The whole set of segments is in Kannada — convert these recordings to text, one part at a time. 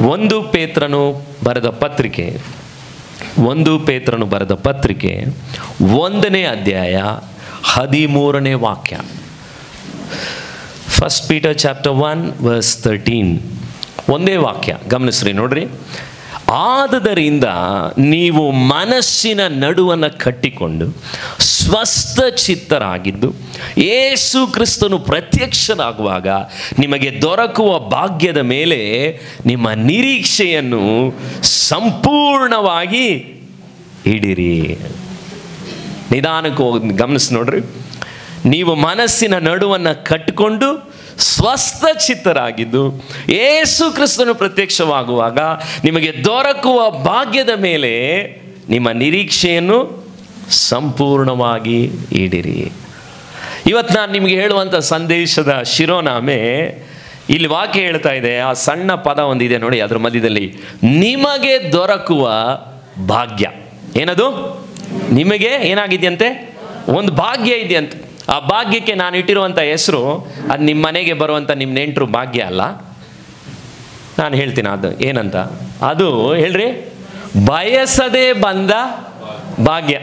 ಒಂದು ಪೇತ್ರನು ಬರೆದ ಪತ್ರಿಕೆ 1ನೇ ಅಧ್ಯಾಯ 13ನೇ ವಾಕ್ಯ. 1 Peter chapter 1 verse 13. ಒಂದೇ ವಾಕ್ಯ ಗಮನಿಸ್ರಿ, ನೋಡ್ರಿ. ಆದುದರಿಂದ ನೀವು ಮನಸ್ಸಿನ ನಡುವನ್ನು ಕಟ್ಟಿಕೊಂಡು ಸ್ವಸ್ಥ ಚಿತ್ತರಾಗಿದ್ದು ಯೇಸು ಕ್ರಿಸ್ತನು ಪ್ರತ್ಯಕ್ಷನಾಗುವಾಗ ನಿಮಗೆ ದೊರಕುವ ಭಾಗ್ಯದ ಮೇಲೆ ನಿಮ್ಮ ನಿರೀಕ್ಷೆಯನ್ನು ಸಂಪೂರ್ಣವಾಗಿ ಇಡಿರಿ. ನಿಧಾನಕ್ಕೆ ಹೋಗಿ ಗಮನಿಸಿ ನೋಡ್ರಿ. ನೀವು ಮನಸ್ಸಿನ ನಡುವನ್ನು ಕಟ್ಟಿಕೊಂಡು ಸ್ವಸ್ಥ ಚಿತ್ತರಾಗಿದ್ದು ಯೇಸು ಕ್ರಿಸ್ತನು ಪ್ರತ್ಯಕ್ಷವಾಗುವಾಗ ನಿಮಗೆ ದೊರಕುವ ಭಾಗ್ಯದ ಮೇಲೆ ನಿಮ್ಮ ನಿರೀಕ್ಷೆಯನ್ನು ಸಂಪೂರ್ಣವಾಗಿ ಇಡಿರಿ. ಇವತ್ತು ನಾನು ನಿಮಗೆ ಹೇಳುವಂಥ ಸಂದೇಶದ ಶಿರೋನಾಮೆ ಇಲ್ಲಿ ವಾಕ್ಯ ಹೇಳ್ತಾ ಇದೆ. ಆ ಸಣ್ಣ ಪದ ಒಂದಿದೆ ನೋಡಿ, ಅದರ ಮಧ್ಯದಲ್ಲಿ ನಿಮಗೆ ದೊರಕುವ ಭಾಗ್ಯ. ಏನದು? ನಿಮಗೆ ಏನಾಗಿದೆಯಂತೆ? ಒಂದು ಭಾಗ್ಯ ಇದೆಯಂತೆ. ಆ ಭಾಗ್ಯಕ್ಕೆ ನಾನು ಇಟ್ಟಿರುವಂಥ ಹೆಸರು, ಅದು ನಿಮ್ಮ ಮನೆಗೆ ಬರುವಂಥ ನಿಮ್ಮ ನೆಂಟರು ಭಾಗ್ಯ ಅಲ್ಲ. ನಾನು ಹೇಳ್ತೀನಿ ಅದು ಏನಂತ. ಅದು ಹೇಳ್ರಿ, ಬಯಸದೆ ಬಂದ ಭಾಗ್ಯ.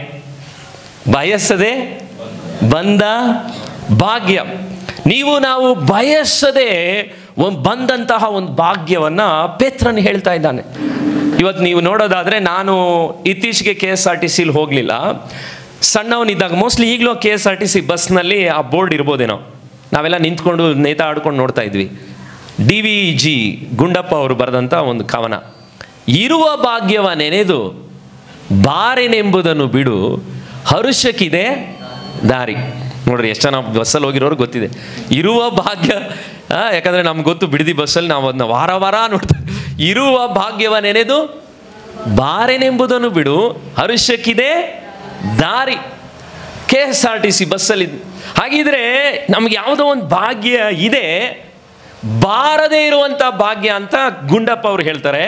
ಬಯಸದೆ ಬಂದ ಭಾಗ್ಯ. ನಾವು ಬಯಸದೆ ಬಂದಂತಹ ಒಂದು ಭಾಗ್ಯವನ್ನು ಪೇತ್ರನು ಹೇಳ್ತಾ ಇದ್ದಾನೆ. ಇವತ್ತು ನೀವು ನೋಡೋದಾದರೆ, ನಾನು ಇತ್ತೀಚೆಗೆ KSRTCಲಿ ಹೋಗಲಿಲ್ಲ. ಸಣ್ಣವನಿದ್ದಾಗ ಮೋಸ್ಟ್ಲಿ ಈಗಲೂ KSRTC ಬಸ್ನಲ್ಲಿ ಆ ಬೋರ್ಡ್ ಇರ್ಬೋದೇನೋ, ನಾವೆಲ್ಲ ನಿಂತ್ಕೊಂಡು ನೇತಾಡ್ಕೊಂಡು ನೋಡ್ತಾ ಇದ್ವಿ. DVG ಗುಂಡಪ್ಪ ಅವರು ಬರೆದಂಥ ಒಂದು ಕವನ, ಇರುವ ಭಾಗ್ಯವ ನೆನೆದು ಬಾರೆನೆಂಬುದನ್ನು ಬಿಡು ಹರುಷಕ್ಕಿದೆ ದಾರಿ. ನೋಡ್ರಿ, ಎಷ್ಟು ಜನ ಬಸ್ಸಲ್ಲಿ ಹೋಗಿರೋರು ಗೊತ್ತಿದೆ ಇರುವ ಭಾಗ್ಯ. ಯಾಕಂದರೆ ನಮ್ಗೆ ಗೊತ್ತು, ಬಿಡದಿ ಬಸ್ಸಲ್ಲಿ ನಾವು ಅದನ್ನ ವಾರ ನೋಡ್ತಾ. ಇರುವ ಭಾಗ್ಯವ ನೆನೆದು ಬಾರೆನೆಂಬುದನ್ನು ಬಿಡು ಹರುಷಕ್ಕಿದೆ ದಾರಿ. KSRTC ಬಸ್ಸಲ್ಲಿ. ಹಾಗಿದ್ರೆ ನಮ್ಗೆ ಯಾವುದೋ ಒಂದು ಭಾಗ್ಯ ಇದೆ, ಬಾರದೇ ಇರುವಂಥ ಭಾಗ್ಯ ಅಂತ ಗುಂಡಪ್ಪ ಅವರು ಹೇಳ್ತಾರೆ.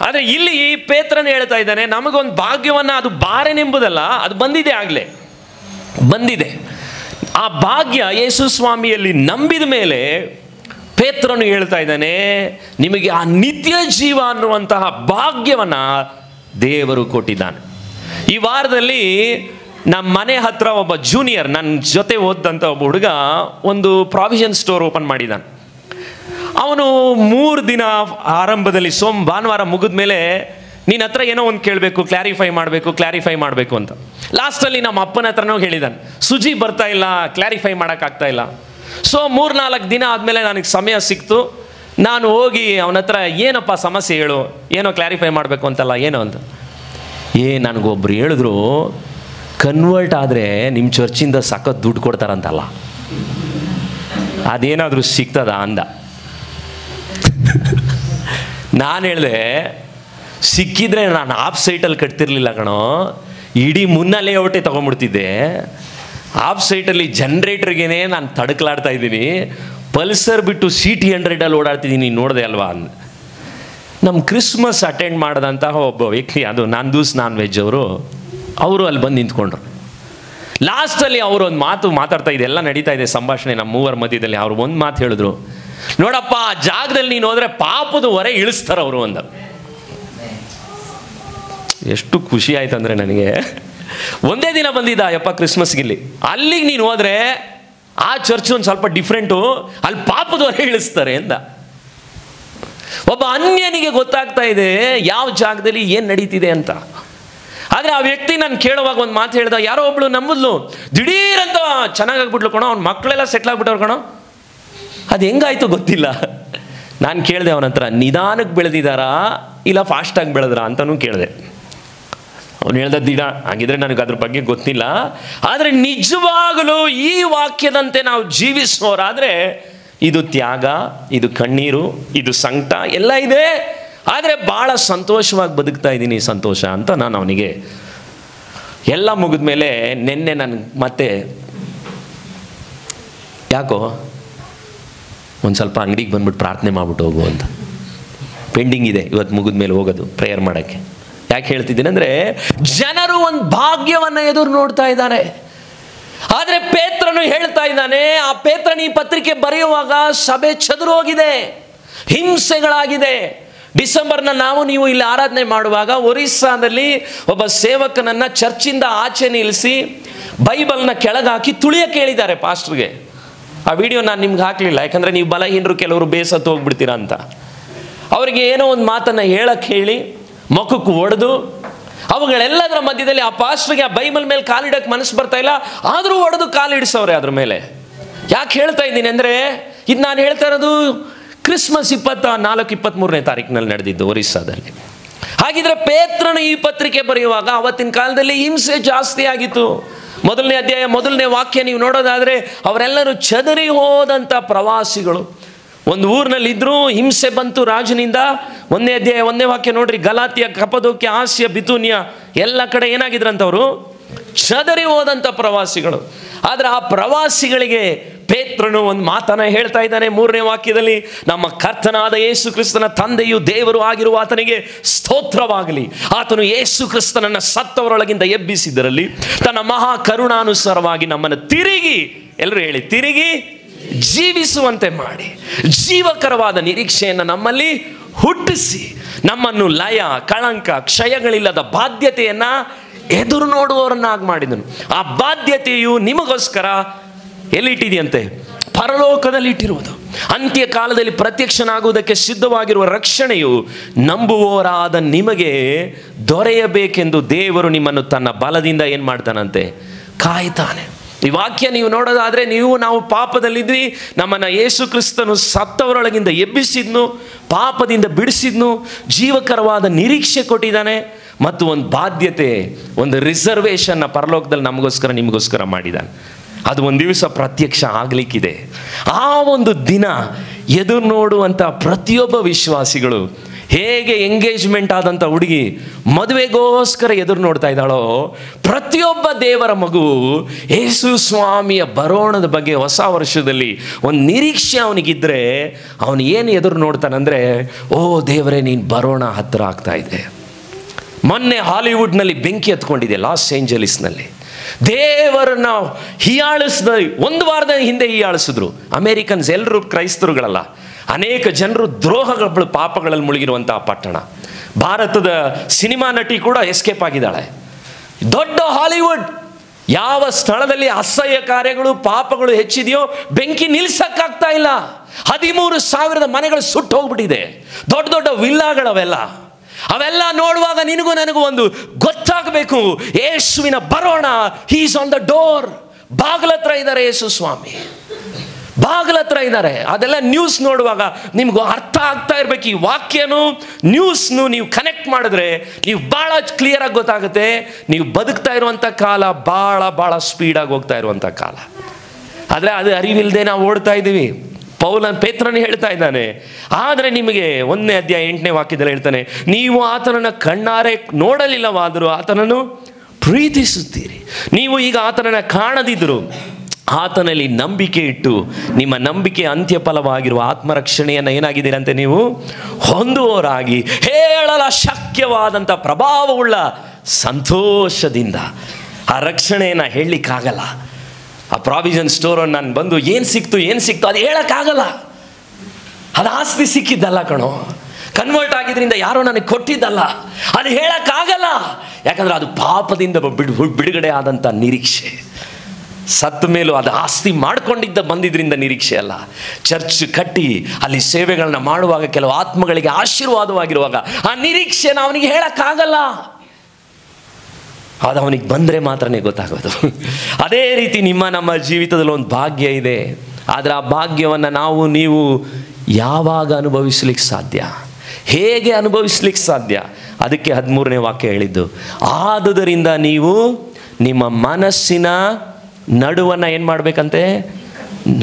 ಆದರೆ ಇಲ್ಲಿ ಪೇತ್ರನು ಹೇಳ್ತಾ ಇದ್ದಾನೆ, ನಮಗೊಂದು ಭಾಗ್ಯವನ್ನು, ಅದು ಬಾರೆನೆಂಬುದಲ್ಲ, ಅದು ಬಂದಿದೆ, ಆಗಲೇ ಬಂದಿದೆ. ಆ ಭಾಗ್ಯ ಯೇಸು ಸ್ವಾಮಿಯಲ್ಲಿ ನಂಬಿದ ಮೇಲೆ ಪೇತ್ರನು ಹೇಳ್ತಾ ಇದ್ದಾನೆ, ನಿಮಗೆ ಆ ನಿತ್ಯ ಜೀವ ಅನ್ನುವಂತಹ ಭಾಗ್ಯವನ್ನು ದೇವರು ಕೊಟ್ಟಿದ್ದಾನೆ. ಈ ವಾರದಲ್ಲಿ ನಮ್ಮ ಮನೆ ಹತ್ರ ಒಬ್ಬ ಜೂನಿಯರ್, ನನ್ನ ಜೊತೆ ಓದಂಥ ಒಬ್ಬ ಹುಡುಗ ಒಂದು ಪ್ರಾವಿಷನ್ ಸ್ಟೋರ್ ಓಪನ್ ಮಾಡಿದ್ದಾನೆ. ಅವನು 3 ದಿನ ಆರಂಭದಲ್ಲಿ ಭಾನುವಾರ ಮುಗಿದ ಮೇಲೆ ನಿನ್ನ ಹತ್ರ ಏನೋ ಒಂದು ಕೇಳಬೇಕು, ಕ್ಲಾರಿಫೈ ಮಾಡಬೇಕು ಅಂತ. ಲಾಸ್ಟಲ್ಲಿ ನಮ್ಮ ಅಪ್ಪನ ಹತ್ರನೂ ಹೇಳಿದ್ದಾನೆ, ಸುಜಿ ಬರ್ತಾ ಇಲ್ಲ, ಕ್ಲಾರಿಫೈ ಮಾಡೋಕ್ಕಾಗ್ತಾ ಇಲ್ಲ. ಸೊ 3-4 ದಿನ ಆದಮೇಲೆ ನನಗೆ ಸಮಯ ಸಿಕ್ತು. ನಾನು ಹೋಗಿ ಅವನ ಹತ್ರ, ಏನಪ್ಪ ಸಮಸ್ಯೆ ಹೇಳು, ಏನೋ ಕ್ಲಾರಿಫೈ ಮಾಡಬೇಕು ಅಂತಲ್ಲ, ಏನೋ ಅಂತ. ನನಗೊಬ್ರು ಹೇಳಿದ್ರು, ಕನ್ವರ್ಟ್ ಆದರೆ ನಿಮ್ಮ ಚರ್ಚಿಂದ ಸಖತ್ ದುಡ್ಡು ಕೊಡ್ತಾರಂತಲ್ಲ, ಅದೇನಾದರೂ ಸಿಗ್ತದ ಅಂದ. ನಾನು ಹೇಳಿದೆ, ಸಿಕ್ಕಿದ್ರೆ ನಾನು ಆಫ್ ಸೈಟಲ್ಲಿ ಕಟ್ತಿರ್ಲಿಲ್ಲ ಕಣೋ, ಇಡೀ ಮುನ್ನಲ್ಲೇ ಔಟೇ ತೊಗೊಂಡ್ಬಿಡ್ತಿದ್ದೆ. ಆಫ್ ಸೈಟಲ್ಲಿ ಜನ್ರೇಟ್ರಿಗೇನೆ ನಾನು ತಡಕಲಾಡ್ತಾ ಇದ್ದೀನಿ, ಪಲ್ಸರ್ ಬಿಟ್ಟು CT100ಅಲ್ಲಿ ಓಡಾಡ್ತಿದ್ದೀನಿ, ನೋಡಿದೆ ಅಲ್ವಾ ಅಂದ. ನಮ್ಮ ಕ್ರಿಸ್ಮಸ್ ಅಟೆಂಡ್ ಮಾಡಿದಂತಹ ಒಬ್ಬ ವ್ಯಕ್ತಿ, ಅದು ನಾನ್ ವೆಜ್ ಅವರು ಅಲ್ಲಿ ಬಂದು ನಿಂತ್ಕೊಂಡ್ರು. ಲಾಸ್ಟಲ್ಲಿ ಅವರು ಒಂದು ಮಾತಾಡ್ತಾ ಇದೆ, ಎಲ್ಲ ನಡೀತಾ ಇದೆ ಸಂಭಾಷಣೆ ನಮ್ಮ ಮೂವರ ಮಧ್ಯದಲ್ಲಿ. ಅವರು ಒಂದು ಮಾತು ಹೇಳಿದ್ರು, ನೋಡಪ್ಪ, ಆ ಜಾಗದಲ್ಲಿ ನೀನು ಹೋದರೆ ಪಾಪದ ಹೊರೆ ಇಳಿಸ್ತಾರೆ ಅವರು ಅಂದ. ಎಷ್ಟು ಖುಷಿ ಆಯ್ತು ಅಂದರೆ ನನಗೆ. ಒಂದೇ ದಿನ ಬಂದಿದ್ದ ಯಪ್ಪ ಕ್ರಿಸ್ಮಸ್ಗಿಲ್ಲಿ, ಅಲ್ಲಿಗೆ ನೀನು ಹೋದರೆ ಆ ಚರ್ಚ್ ಒಂದು ಸ್ವಲ್ಪ ಡಿಫ್ರೆಂಟು, ಅಲ್ಲಿ ಪಾಪದ ಹೊರೆ ಇಳಿಸ್ತಾರೆ ಅಂದ. ಒಬ್ಬ ಅನ್ಯನಿಗೆ ಗೊತ್ತಾಗ್ತಾ ಇದೆ ಯಾವ ಜಾಗದಲ್ಲಿ ಏನು ನಡೀತಿದೆ ಅಂತ. ಆದರೆ ಆ ವ್ಯಕ್ತಿ ನಾನು ಕೇಳುವಾಗ ಒಂದು ಮಾತು ಹೇಳ್ದ, ಯಾರೋ ಒಬ್ಳು ನಂಬುದ್ಲು, ದಿಢೀರಂತ ಚೆನ್ನಾಗಾಗ್ಬಿಟ್ಲು ಕಣೋ, ಅವ್ನ ಮಕ್ಕಳೆಲ್ಲ ಸೆಟ್ಲ್ ಆಗ್ಬಿಟ್ಟವ್ರು ಕಣೋ. ಅದು ಹೆಂಗಾಯ್ತು ಗೊತ್ತಿಲ್ಲ. ನಾನು ಕೇಳಿದೆ ಅವನ ಹತ್ರ, ನಿಧಾನಕ್ಕೆ ಬೆಳೆದಿದ್ದಾರಾ ಇಲ್ಲ ಫಾಸ್ಟಾಗಿ ಬೆಳೆದ್ರಾ ಅಂತಲೂ ಕೇಳಿದೆ. ಅವನು ಹೇಳ್ದ, ದಿಢ. ಹಾಗಿದ್ರೆ ನನಗೆ ಅದ್ರ ಬಗ್ಗೆ ಗೊತ್ತಿಲ್ಲ. ಆದರೆ ನಿಜವಾಗಲೂ ಈ ವಾಕ್ಯದಂತೆ ನಾವು ಜೀವಿಸೋರಾದರೆ ಇದು ತ್ಯಾಗ, ಇದು ಕಣ್ಣೀರು, ಇದು ಸಂಕಟ ಎಲ್ಲ ಇದೆ. ಆದರೆ ಭಾಳ ಸಂತೋಷವಾಗಿ ಬದುಕ್ತಾ ಇದ್ದೀನಿ, ಸಂತೋಷ ಅಂತ ನಾನು ಅವನಿಗೆ ಎಲ್ಲ ಮುಗಿದ ಮೇಲೆ ನಿನ್ನೆ ನನಗೆ ಮತ್ತೆ, ಯಾಕೋ ಒಂದು ಸ್ವಲ್ಪ ಅಂಗಡಿಗೆ ಬಂದ್ಬಿಟ್ಟು ಪ್ರಾರ್ಥನೆ ಮಾಡ್ಬಿಟ್ಟು ಹೋಗು ಅಂತ, ಪೆಂಡಿಂಗ್ ಇದೆ ಇವತ್ತು ಮುಗಿದ ಮೇಲೆ ಹೋಗೋದು ಪ್ರೇಯರ್ ಮಾಡೋಕ್ಕೆ. ಯಾಕೆ ಹೇಳ್ತಿದ್ದೀನಿ ಅಂದರೆ, ಜನರು ಒಂದು ಭಾಗ್ಯವನ್ನು ಎದುರು ನೋಡ್ತಾ ಇದ್ದಾರೆ. ಆದರೆ ಪೇತ್ರನು ಹೇಳ್ತಾ ಇದ್ದಾನೆ, ಆ ಪೇತ್ರನ ಈ ಪತ್ರಿಕೆ ಬರೆಯುವಾಗ ಸಭೆ ಚದುರು ಹೋಗಿದೆ, ಹಿಂಸೆಗಳಾಗಿದೆ, ಡಿಸೆಂಬರ್ನ ನೀವು ಇಲ್ಲಿ ಆರಾಧನೆ ಮಾಡುವಾಗ ಒರಿಸ್ಸಾದಲ್ಲಿ ಒಬ್ಬ ಸೇವಕನನ್ನ ಚರ್ಚಿಂದ ಆಚೆ ನಿಲ್ಲಿಸಿ ಬೈಬಲ್ನ ಕೆಳಗಾಕಿ ತುಳಿಯಕ್ಕೆ ಹೇಳಿದ್ದಾರೆ ಪಾಸ್ಟರ್ಗೆ. ಆ ವಿಡಿಯೋ ನಾನು ನಿಮ್ಗೆ ಹಾಕಲಿಲ್ಲ, ಯಾಕಂದರೆ ನೀವು ಬಲಹೀನರು ಕೆಲವರು ಬೇಸತ್ತು ಹೋಗ್ಬಿಡ್ತೀರಾ ಅಂತ. ಅವರಿಗೆ ಏನೋ ಒಂದು ಮಾತನ್ನು ಹೇಳಕ್ಕೆ ಹೇಳಿ ಮುಖಕ್ಕೆ ಹೊಡೆದು, ಅವುಗಳೆಲ್ಲದರ ಮಧ್ಯದಲ್ಲಿ ಆ ಪಾಸ್ಟರ್ಗೆ ಆ ಬೈಬಲ್ ಮೇಲೆ ಕಾಲಿಡಕ್ಕೆ ಮನಸ್ಸು ಬರ್ತಾ ಇಲ್ಲ, ಆದರೂ ಹೊಡೆದು ಕಾಲಿಡಿಸವ್ರೆ ಅದ್ರ ಮೇಲೆ. ಯಾಕೆ ಹೇಳ್ತಾ ಇದ್ದೀನಿ ಅಂದರೆ, ಇದು ನಾನು ಹೇಳ್ತಾ ಇರೋದು ಕ್ರಿಸ್ಮಸ್ 24-23ನೇ ತಾರೀಕಿನಲ್ಲಿ ನಡೆದಿದ್ದು ಒರಿಸ್ಸಾದಲ್ಲಿ. ಹಾಗಿದ್ರೆ ಪೇತ್ರನು ಈ ಪತ್ರಿಕೆ ಬರೆಯುವಾಗ ಅವತ್ತಿನ ಕಾಲದಲ್ಲಿ ಹಿಂಸೆ ಜಾಸ್ತಿ ಆಗಿತ್ತು. ಮೊದಲನೇ ಅಧ್ಯಾಯ ಮೊದಲನೇ ವಾಕ್ಯ ನೀವು ನೋಡೋದಾದರೆ, ಅವರೆಲ್ಲರೂ ಚದರಿ ಹೋದಂಥ ಪ್ರವಾಸಿಗಳು ಒಂದು ಊರಿನಲ್ಲಿದ್ದರು. ಹಿಂಸೆ ಬಂತು ರಾಜನಿಂದ. 1ನೇ ಅಧ್ಯಾಯ 1ನೇ ವಾಕ್ಯ ನೋಡ್ರಿ. ಗಲಾತಿಯ, ಕಪದೋಕ್ಯ, ಆಸ್ಯ, ಬಿತೂನಿಯ ಎಲ್ಲ ಕಡೆ ಏನಾಗಿದ್ರಂಥವ್ರು? ಚದರಿ ಹೋದಂಥ ಪ್ರವಾಸಿಗಳು. ಆದರೆ ಆ ಪ್ರವಾಸಿಗಳಿಗೆ ಪೇತ್ರನು ಒಂದು ಮಾತನ್ನ ಹೇಳ್ತಾ ಇದ್ದಾನೆ 3ನೇ ವಾಕ್ಯದಲ್ಲಿ. ನಮ್ಮ ಕರ್ತನಾದ ಯೇಸು ಕ್ರಿಸ್ತನ ತಂದೆಯು ದೇವರು ಆಗಿರುವ ಆತನಿಗೆ ಸ್ತೋತ್ರವಾಗಲಿ. ಆತನು ಯೇಸು ಕ್ರಿಸ್ತನನ್ನು ಸತ್ತವರೊಳಗಿಂದ ಎಬ್ಬಿಸಿದ್ದರಲ್ಲಿ ತನ್ನ ಮಹಾ ಕರುಣಾನುಸಾರವಾಗಿ ನಮ್ಮನ್ನು ತಿರುಗಿ, ಎಲ್ಲರೂ ಹೇಳಿ, ತಿರುಗಿ ಜೀವಿಸುವಂತೆ ಮಾಡಿ ಜೀವಕರವಾದ ನಿರೀಕ್ಷೆಯನ್ನು ನಮ್ಮಲ್ಲಿ ಹುಟ್ಟಿಸಿ ನಮ್ಮನ್ನು ಲಯ, ಕಳಂಕ, ಕ್ಷಯಗಳಿಲ್ಲದ ಬಾಧ್ಯತೆಯನ್ನು ಎದುರು ನೋಡುವವರನ್ನಾಗಿ ಮಾಡಿದನು. ಆ ಬಾಧ್ಯತೆಯು ನಿಮಗೋಸ್ಕರ ಎಲ್ಲಿಟ್ಟಿದೆಯಂತೆ? ಪರಲೋಕದಲ್ಲಿ ಇಟ್ಟಿರುವುದು. ಅಂತ್ಯ ಕಾಲದಲ್ಲಿ ಪ್ರತ್ಯಕ್ಷನಾಗುವುದಕ್ಕೆ ಸಿದ್ಧವಾಗಿರುವ ರಕ್ಷಣೆಯು ನಂಬುವವರಾದ ನಿಮಗೆ ದೊರೆಯಬೇಕೆಂದು ದೇವರು ನಿಮ್ಮನ್ನು ತನ್ನ ಬಲದಿಂದ ಏನು ಮಾಡ್ತಾನಂತೆ? ಕಾಯ್ತಾನೆ. ಈ ವಾಕ್ಯ ನೀವು ನೋಡೋದಾದರೆ, ನಾವು ಪಾಪದಲ್ಲಿದ್ವಿ, ನಮ್ಮನ್ನು ಯೇಸು ಕ್ರಿಸ್ತನು ಸತ್ತವರೊಳಗಿಂದ ಎಬ್ಬಿಸಿದ್ನು, ಪಾಪದಿಂದ ಬಿಡಿಸಿದ್ನು, ಜೀವಕರವಾದ ನಿರೀಕ್ಷೆ ಕೊಟ್ಟಿದ್ದಾನೆ, ಮತ್ತು ಒಂದು ಬಾಧ್ಯತೆ, ಒಂದು ರಿಸರ್ವೇಷನ್ನ ಪರಲೋಕದಲ್ಲಿ ನಮಗೋಸ್ಕರ ನಿಮಗೋಸ್ಕರ ಮಾಡಿದ್ದಾನೆ. ಅದು ಒಂದು ದಿವಸ ಪ್ರತ್ಯಕ್ಷ ಆಗಲಿಕ್ಕಿದೆ. ಆ ಒಂದು ದಿನ ಎದುರು ನೋಡುವಂಥ ಪ್ರತಿಯೊಬ್ಬ ವಿಶ್ವಾಸಿಗಳು ಹೇಗೆ ಎಂಗೇಜ್ಮೆಂಟ್ ಆದಂಥ ಹುಡುಗಿ ಮದುವೆಗೋಸ್ಕರ ಎದುರು ನೋಡ್ತಾ ಇದ್ದಾಳೋ, ಪ್ರತಿಯೊಬ್ಬ ದೇವರ ಮಗು ಯೇಸು ಸ್ವಾಮಿಯ ಬರೋಣದ ಬಗ್ಗೆ ಹೊಸ ವರ್ಷದಲ್ಲಿ ಒಂದು ನಿರೀಕ್ಷೆ ಅವನಿಗಿದ್ರೆ ಅವನು ಏನು ಎದುರು ನೋಡ್ತಾನಂದರೆ, ಓ ದೇವರೇ, ನೀನು ಬರೋಣ ಹತ್ತಿರ ಆಗ್ತಾ ಇದೆ. ಮೊನ್ನೆ ಹಾಲಿವುಡ್ನಲ್ಲಿ ಬೆಂಕಿ ಹತ್ಕೊಂಡಿದೆ, ಲಾಸ್ ಏಂಜಲೀಸ್ನಲ್ಲಿ. ದೇವರನ್ನ ಹೀಯಾಳಿಸಿದ 1 ವಾರದ ಹಿಂದೆ ಹೀಯಾಳಿಸಿದ್ರು ಅಮೇರಿಕನ್ಸ್. ಎಲ್ಲರೂ ಕ್ರೈಸ್ತರುಗಳಲ್ಲ, ಅನೇಕ ಜನರು ದ್ರೋಹಗಳು, ಪಾಪಗಳಲ್ಲಿ ಮುಳುಗಿರುವಂತಹ ಪಟ್ಟಣ. ಭಾರತದ ಸಿನಿಮಾ ನಟಿ ಕೂಡ ಎಸ್ಕೇಪ್ ಆಗಿದ್ದಾಳೆ. ದೊಡ್ಡ ಹಾಲಿವುಡ್, ಯಾವ ಸ್ಥಳದಲ್ಲಿ ಅಸಹ್ಯ ಕಾರ್ಯಗಳು, ಪಾಪಗಳು ಹೆಚ್ಚಿದೆಯೋ ಬೆಂಕಿ ನಿಲ್ಸಕ್ಕಾಗ್ತಾ ಇಲ್ಲ. 13,000 ಮನೆಗಳು ಸುಟ್ಟು ಹೋಗ್ಬಿಟ್ಟಿದೆ. ದೊಡ್ಡ ದೊಡ್ಡ ವಿಲ್ಲಾಗಳವೆಲ್ಲ. ಅವೆಲ್ಲ ನೋಡುವಾಗ ನಿನಗೂ ನನಗೂ ಒಂದು ಗೊತ್ತಾಗಬೇಕು, ಯೇಸುವಿನ ಬರೋಣ. He is on the door. ಬಾಗಿಲತ್ರ ಇದ್ದಾರೆ ಯೇಸು ಸ್ವಾಮಿ, ಬಾಗಿಲತ್ರ ಇದ್ದಾರೆ. ಅದೆಲ್ಲ ನ್ಯೂಸ್ ನೋಡುವಾಗ ನಿಮಗೂ ಅರ್ಥ ಆಗ್ತಾ ಇರಬೇಕು. ಈ ವಾಕ್ಯನು ನ್ಯೂಸ್ನು ನೀವು ಕನೆಕ್ಟ್ ಮಾಡಿದ್ರೆ ನೀವು ಭಾಳ ಕ್ಲಿಯರಾಗಿ ಗೊತ್ತಾಗುತ್ತೆ. ನೀವು ಬದುಕ್ತಾ ಇರುವಂಥ ಕಾಲ ಭಾಳ ಭಾಳ ಸ್ಪೀಡಾಗಿ ಹೋಗ್ತಾ ಇರುವಂಥ ಕಾಲ. ಆದರೆ ಅದು ಅರಿವಿಲ್ಲದೆ ನಾವು ಓಡ್ತಾ ಇದ್ದೀವಿ. ಪೇತ್ರನು ಹೇಳ್ತಾ ಇದ್ದಾನೆ, ಆದರೆ ನಿಮಗೆ 1ನೇ ಅಧ್ಯಾಯ 8ನೇ ವಾಕ್ಯದಲ್ಲಿ ಹೇಳ್ತಾನೆ, ನೀವು ಆತನನ್ನು ಕಣ್ಣಾರೆ ನೋಡಲಿಲ್ಲವಾದರೂ ಆತನನ್ನು ಪ್ರೀತಿಸುತ್ತೀರಿ. ನೀವು ಈಗ ಆತನನ್ನು ಕಾಣದಿದ್ದರು ಆತನಲ್ಲಿ ನಂಬಿಕೆ ಇಟ್ಟು ನಿಮ್ಮ ನಂಬಿಕೆ ಅಂತ್ಯಫಲವಾಗಿರುವ ಆತ್ಮರಕ್ಷಣೆಯನ್ನು ಏನಾಗಿದ್ದೀರಂತೆ ನೀವು ಹೊಂದುವವರಾಗಿ ಹೇಳಲ ಶಕ್ಯವಾದಂಥ ಪ್ರಭಾವವುಳ್ಳ ಸಂತೋಷದಿಂದ ಆ ರಕ್ಷಣೆಯನ್ನು ಹೇಳಲಿಕ್ಕಾಗಲ್ಲ. ಆ ಪ್ರಾವಿಷನ್ ಸ್ಟೋರ್ ನಾನು ಬಂದು ಏನು ಸಿಕ್ತು ಅದು ಹೇಳೋಕ್ಕಾಗಲ್ಲ. ಅದು ಆಸ್ತಿ ಸಿಕ್ಕಿದ್ದಲ್ಲ ಕಣೋ, ಕನ್ವರ್ಟ್ ಆಗಿದ್ರಿಂದ ಯಾರೋ ನನಗೆ ಕೊಟ್ಟಿದ್ದಲ್ಲ, ಅದು ಹೇಳೋಕ್ಕಾಗಲ್ಲ. ಯಾಕಂದರೆ ಅದು ಪಾಪದಿಂದ ಬಿಡುಗಡೆ ಆದಂಥ ನಿರೀಕ್ಷೆ. ಸತ್ತ ಮೇಲೂ ಅದು ಆಸ್ತಿ ಮಾಡ್ಕೊಂಡಿದ್ದ ಬಂದಿದ್ದರಿಂದ ನಿರೀಕ್ಷೆ ಅಲ್ಲ. ಚರ್ಚ್ ಕಟ್ಟಿ ಅಲ್ಲಿ ಸೇವೆಗಳನ್ನ ಮಾಡುವಾಗ ಕೆಲವು ಆತ್ಮಗಳಿಗೆ ಆಶೀರ್ವಾದವಾಗಿರುವಾಗ ಆ ನಿರೀಕ್ಷೆನ ಅವನಿಗೆ ಹೇಳೋಕ್ಕಾಗಲ್ಲ. ಅದು ಅವನಿಗೆ ಬಂದರೆ ಮಾತ್ರನೇ ಗೊತ್ತಾಗೋದು. ಅದೇ ರೀತಿ ನಮ್ಮ ಜೀವಿತದಲ್ಲಿ ಒಂದು ಭಾಗ್ಯ ಇದೆ. ಆದರೆ ಆ ಭಾಗ್ಯವನ್ನು ನೀವು ಯಾವಾಗ ಅನುಭವಿಸ್ಲಿಕ್ಕೆ ಸಾಧ್ಯ, ಹೇಗೆ ಅನುಭವಿಸ್ಲಿಕ್ಕೆ ಸಾಧ್ಯ? ಅದಕ್ಕೆ 13ನೇ ವಾಕ್ಯ ಹೇಳಿದ್ದು, ಆದುದರಿಂದ ನೀವು ನಿಮ್ಮ ಮನಸ್ಸಿನ ನಡುವನ್ನು ಏನು ಮಾಡಬೇಕಂತೆ?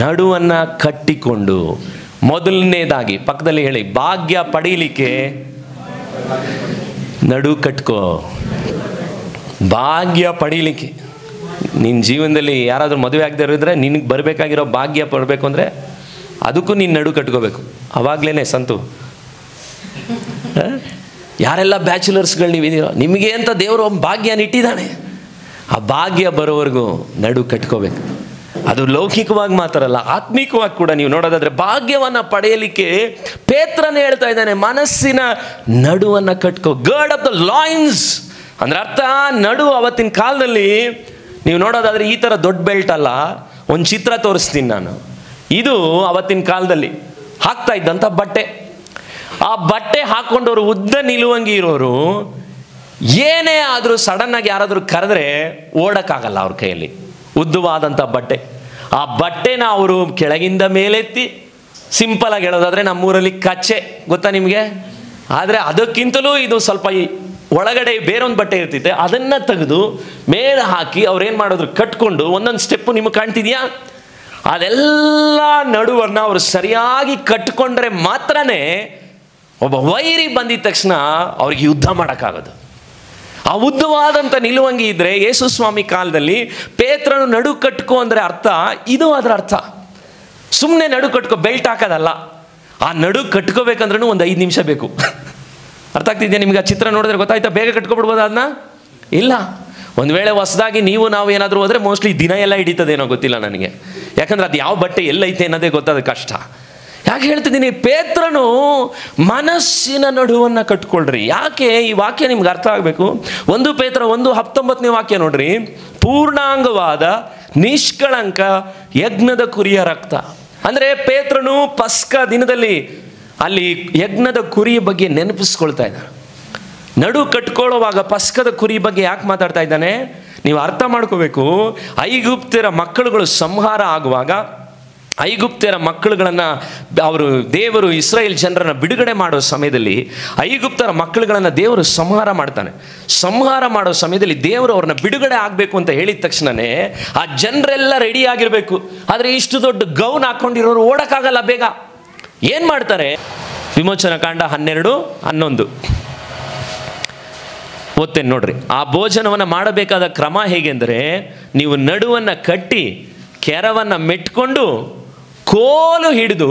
ನಡುವನ್ನು ಕಟ್ಟಿಕೊಂಡು. ಮೊದಲನೇದಾಗಿ ಪಕ್ಕದಲ್ಲಿ ಹೇಳಿ, ಭಾಗ್ಯ ಪಡೀಲಿಕ್ಕೆ ನಡು ಕಟ್ಕೋ. ಭಾಗ್ಯ ಪಡೀಲಿಕ್ಕೆ ನಿನ್ನ ಜೀವನದಲ್ಲಿ ಯಾರಾದರೂ ಮದುವೆ ಆಗದೆ ಇರೋದ್ರೆ ನಿನಗೆ ಬರಬೇಕಾಗಿರೋ ಭಾಗ್ಯ ಪಡಬೇಕು ಅಂದರೆ ಅದಕ್ಕೂ ನೀನು ನಡು ಕಟ್ಕೋಬೇಕು. ಅವಾಗಲೇ ಸಂತು. ಯಾರೆಲ್ಲ ಬ್ಯಾಚುಲರ್ಸ್ಗಳು ನೀವಿದ್ದೀರೋ, ನಿಮಗೆ ಅಂತ ದೇವರು ಭಾಗ್ಯನ ಇಟ್ಟಿದ್ದಾನೆ. ಆ ಭಾಗ್ಯ ಬರೋವರೆಗೂ ನಡು ಕಟ್ಕೋಬೇಕು. ಅದು ಲೌಕಿಕವಾಗಿ ಮಾತ್ರ ಅಲ್ಲ, ಆತ್ಮಿಕವಾಗಿ ಕೂಡ ನೀವು ನೋಡೋದಾದ್ರೆ ಭಾಗ್ಯವನ್ನು ಪಡೆಯಲಿಕ್ಕೆ ಪೇತ್ರನೇ ಹೇಳ್ತಾ ಇದ್ದಾನೆ, ಮನಸ್ಸಿನ ನಡುವನ್ನು ಕಟ್ಕೋ, ಗರ್ಡ್ ಆಫ್ ದ ಲಾಯಿನ್ಸ್. ಅಂದ್ರೆ ಅರ್ಥ, ನಡು ಅವತ್ತಿನ ಕಾಲದಲ್ಲಿ ನೀವು ನೋಡೋದಾದ್ರೆ ಈ ಥರ ದೊಡ್ಡ ಬೆಲ್ಟ್ ಅಲ್ಲ, ಒಂದು ಚಿತ್ರ ತೋರಿಸ್ತೀನಿ ನಾನು. ಇದು ಅವತ್ತಿನ ಕಾಲದಲ್ಲಿ ಹಾಕ್ತಾ ಇದ್ದಂಥ ಬಟ್ಟೆ. ಆ ಬಟ್ಟೆ ಹಾಕ್ಕೊಂಡವರು, ಉದ್ದ ನಿಲುವಂಗಿ ಇರೋರು, ಏನೇ ಆದರೂ ಸಡನ್ನಾಗಿ ಯಾರಾದರೂ ಕರೆದ್ರೆ ಓಡಕ್ಕಾಗಲ್ಲ ಅವ್ರ ಕೈಯಲ್ಲಿ. ಉದ್ದವಾದಂಥ ಬಟ್ಟೆ. ಆ ಬಟ್ಟೆನ ಅವರು ಕೆಳಗಿಂದ ಮೇಲೆತ್ತಿ, ಸಿಂಪಲ್ ಆಗಿ ಹೇಳೋದಾದ್ರೆ ನಮ್ಮೂರಲ್ಲಿ ಕಚ್ಚೆ ಗೊತ್ತಾ ನಿಮಗೆ, ಆದರೆ ಅದಕ್ಕಿಂತಲೂ ಇದು ಸ್ವಲ್ಪ ಒಳಗಡೆ ಬೇರೊಂದು ಬಟ್ಟೆ ಇರ್ತಿದೆ, ಅದನ್ನು ತೆಗೆದು ಮೇಲೆ ಹಾಕಿ ಅವ್ರೇನು ಮಾಡಿದ್ರು, ಕಟ್ಕೊಂಡು ಒಂದೊಂದು ಸ್ಟೆಪ್ಪು ನಿಮಗೆ ಕಾಣ್ತಿದ್ಯಾ, ಅದೆಲ್ಲ ನಡುವನ್ನು ಅವರು ಸರಿಯಾಗಿ ಕಟ್ಕೊಂಡ್ರೆ ಮಾತ್ರನೇ ಒಬ್ಬ ವೈರಿ ಬಂದಿದ ತಕ್ಷಣ ಅವ್ರಿಗೆ ಯುದ್ಧ ಮಾಡೋಕ್ಕಾಗೋದು. ಆ ಉದ್ದವಾದಂಥ ನಿಲುವಂಗಿ ಇದ್ದರೆ, ಯೇಸು ಸ್ವಾಮಿ ಕಾಲದಲ್ಲಿ ಪೇತ್ರನು ನಡು ಕಟ್ಕೋ ಅಂದರೆ ಅರ್ಥ ಇದು, ಅದರ ಅರ್ಥ ಸುಮ್ಮನೆ ನಡು ಕಟ್ಕೋ, ಬೆಲ್ಟ್ ಹಾಕೋದಲ್ಲ. ಆ ನಡು ಕಟ್ಕೋಬೇಕಂದ್ರೂ ಒಂದು 5 ನಿಮಿಷ ಬೇಕು. ಅರ್ಥ ಆಗ್ತಿದೆಯಾ ನಿಮ್ಗೆ? ಆ ಚಿತ್ರ ನೋಡಿದ್ರೆ ಗೊತ್ತಾಯ್ತಾ? ಬೇಗ ಕಟ್ಕೊಬಿಡ್ಬೋದು ಅದನ್ನ? ಇಲ್ಲ. ಒಂದು ವೇಳೆ ಹೊಸದಾಗಿ ನಾವು ಏನಾದರೂ ಹೋದರೆ ಮೋಸ್ಟ್ಲಿ ದಿನ ಎಲ್ಲ ಹಿಡಿತದೇನೋ ಗೊತ್ತಿಲ್ಲ ನನಗೆ, ಯಾಕಂದ್ರೆ ಅದು ಯಾವ ಬಟ್ಟೆ ಎಲ್ಲೈತೆ ಅನ್ನೋದೇ ಗೊತ್ತಾದ ಕಷ್ಟ. ಯಾಕೆ ಹೇಳ್ತಿದ್ದೀನಿ, ಪೇತ್ರನು ಮನಸ್ಸಿನ ನಡುವನ್ನು ಕಟ್ಕೊಳ್ರಿ. ಯಾಕೆ ಈ ವಾಕ್ಯ ನಿಮ್ಗೆ ಅರ್ಥ ಆಗಬೇಕು. 1 ಪೇತ್ರ 1:19 ವಾಕ್ಯ ನೋಡ್ರಿ, ಪೂರ್ಣಾಂಗವಾದ ನಿಷ್ಕಳಂಕ ಯಜ್ಞದ ಕುರಿಯ ರಕ್ತ. ಅಂದರೆ ಪೇತ್ರನು ಪಸ್ಕ ದಿನದಲ್ಲಿ ಅಲ್ಲಿ ಯಜ್ಞದ ಕುರಿಯ ಬಗ್ಗೆ ನೆನಪಿಸ್ಕೊಳ್ತಾ ಇದ್ದಾನೆ. ನಡು ಕಟ್ಕೊಳ್ಳುವಾಗ ಪಸ್ಕದ ಕುರಿ ಬಗ್ಗೆ ಯಾಕೆ ಮಾತಾಡ್ತಾ ಇದ್ದಾನೆ ನೀವು ಅರ್ಥ ಮಾಡ್ಕೋಬೇಕು. ಐಗುಪ್ತ್ಯರ ಮಕ್ಕಳುಗಳು ಸಂಹಾರ ಆಗುವಾಗ, ಐಗುಪ್ತ್ಯರ ಮಕ್ಕಳುಗಳನ್ನು ದೇವರು ಇಸ್ರಾಯೇಲ್ ಜನರನ್ನು ಬಿಡುಗಡೆ ಮಾಡೋ ಸಮಯದಲ್ಲಿ ಐಗುಪ್ತರ ಮಕ್ಕಳುಗಳನ್ನು ದೇವರು ಸಂಹಾರ ಮಾಡ್ತಾನೆ. ಸಂಹಾರ ಮಾಡೋ ಸಮಯದಲ್ಲಿ ದೇವರು ಅವ್ರನ್ನ ಬಿಡುಗಡೆ ಆಗಬೇಕು ಅಂತ ಹೇಳಿದ ತಕ್ಷಣವೇ ಆ ಜನರೆಲ್ಲ ರೆಡಿ ಆಗಿರಬೇಕು. ಆದರೆ ಇಷ್ಟು ದೊಡ್ಡ ಗೌನ್ ಹಾಕ್ಕೊಂಡಿರೋರು ಓಡೋಕ್ಕಾಗಲ್ಲ ಬೇಗ. ಏನು ಮಾಡ್ತಾರೆ? ವಿಮೋಚನಾ ಕಾಂಡ 12:11 ಓದ್ತೇನೆ ನೋಡ್ರಿ. ಆ ಭೋಜನವನ್ನು ಮಾಡಬೇಕಾದ ಕ್ರಮ ಹೇಗೆಂದರೆ, ನೀವು ನಡುವನ್ನು ಕಟ್ಟಿ ಕೆರವನ್ನು ಮೆಟ್ಕೊಂಡು ಕೋಲು ಹಿಡಿದು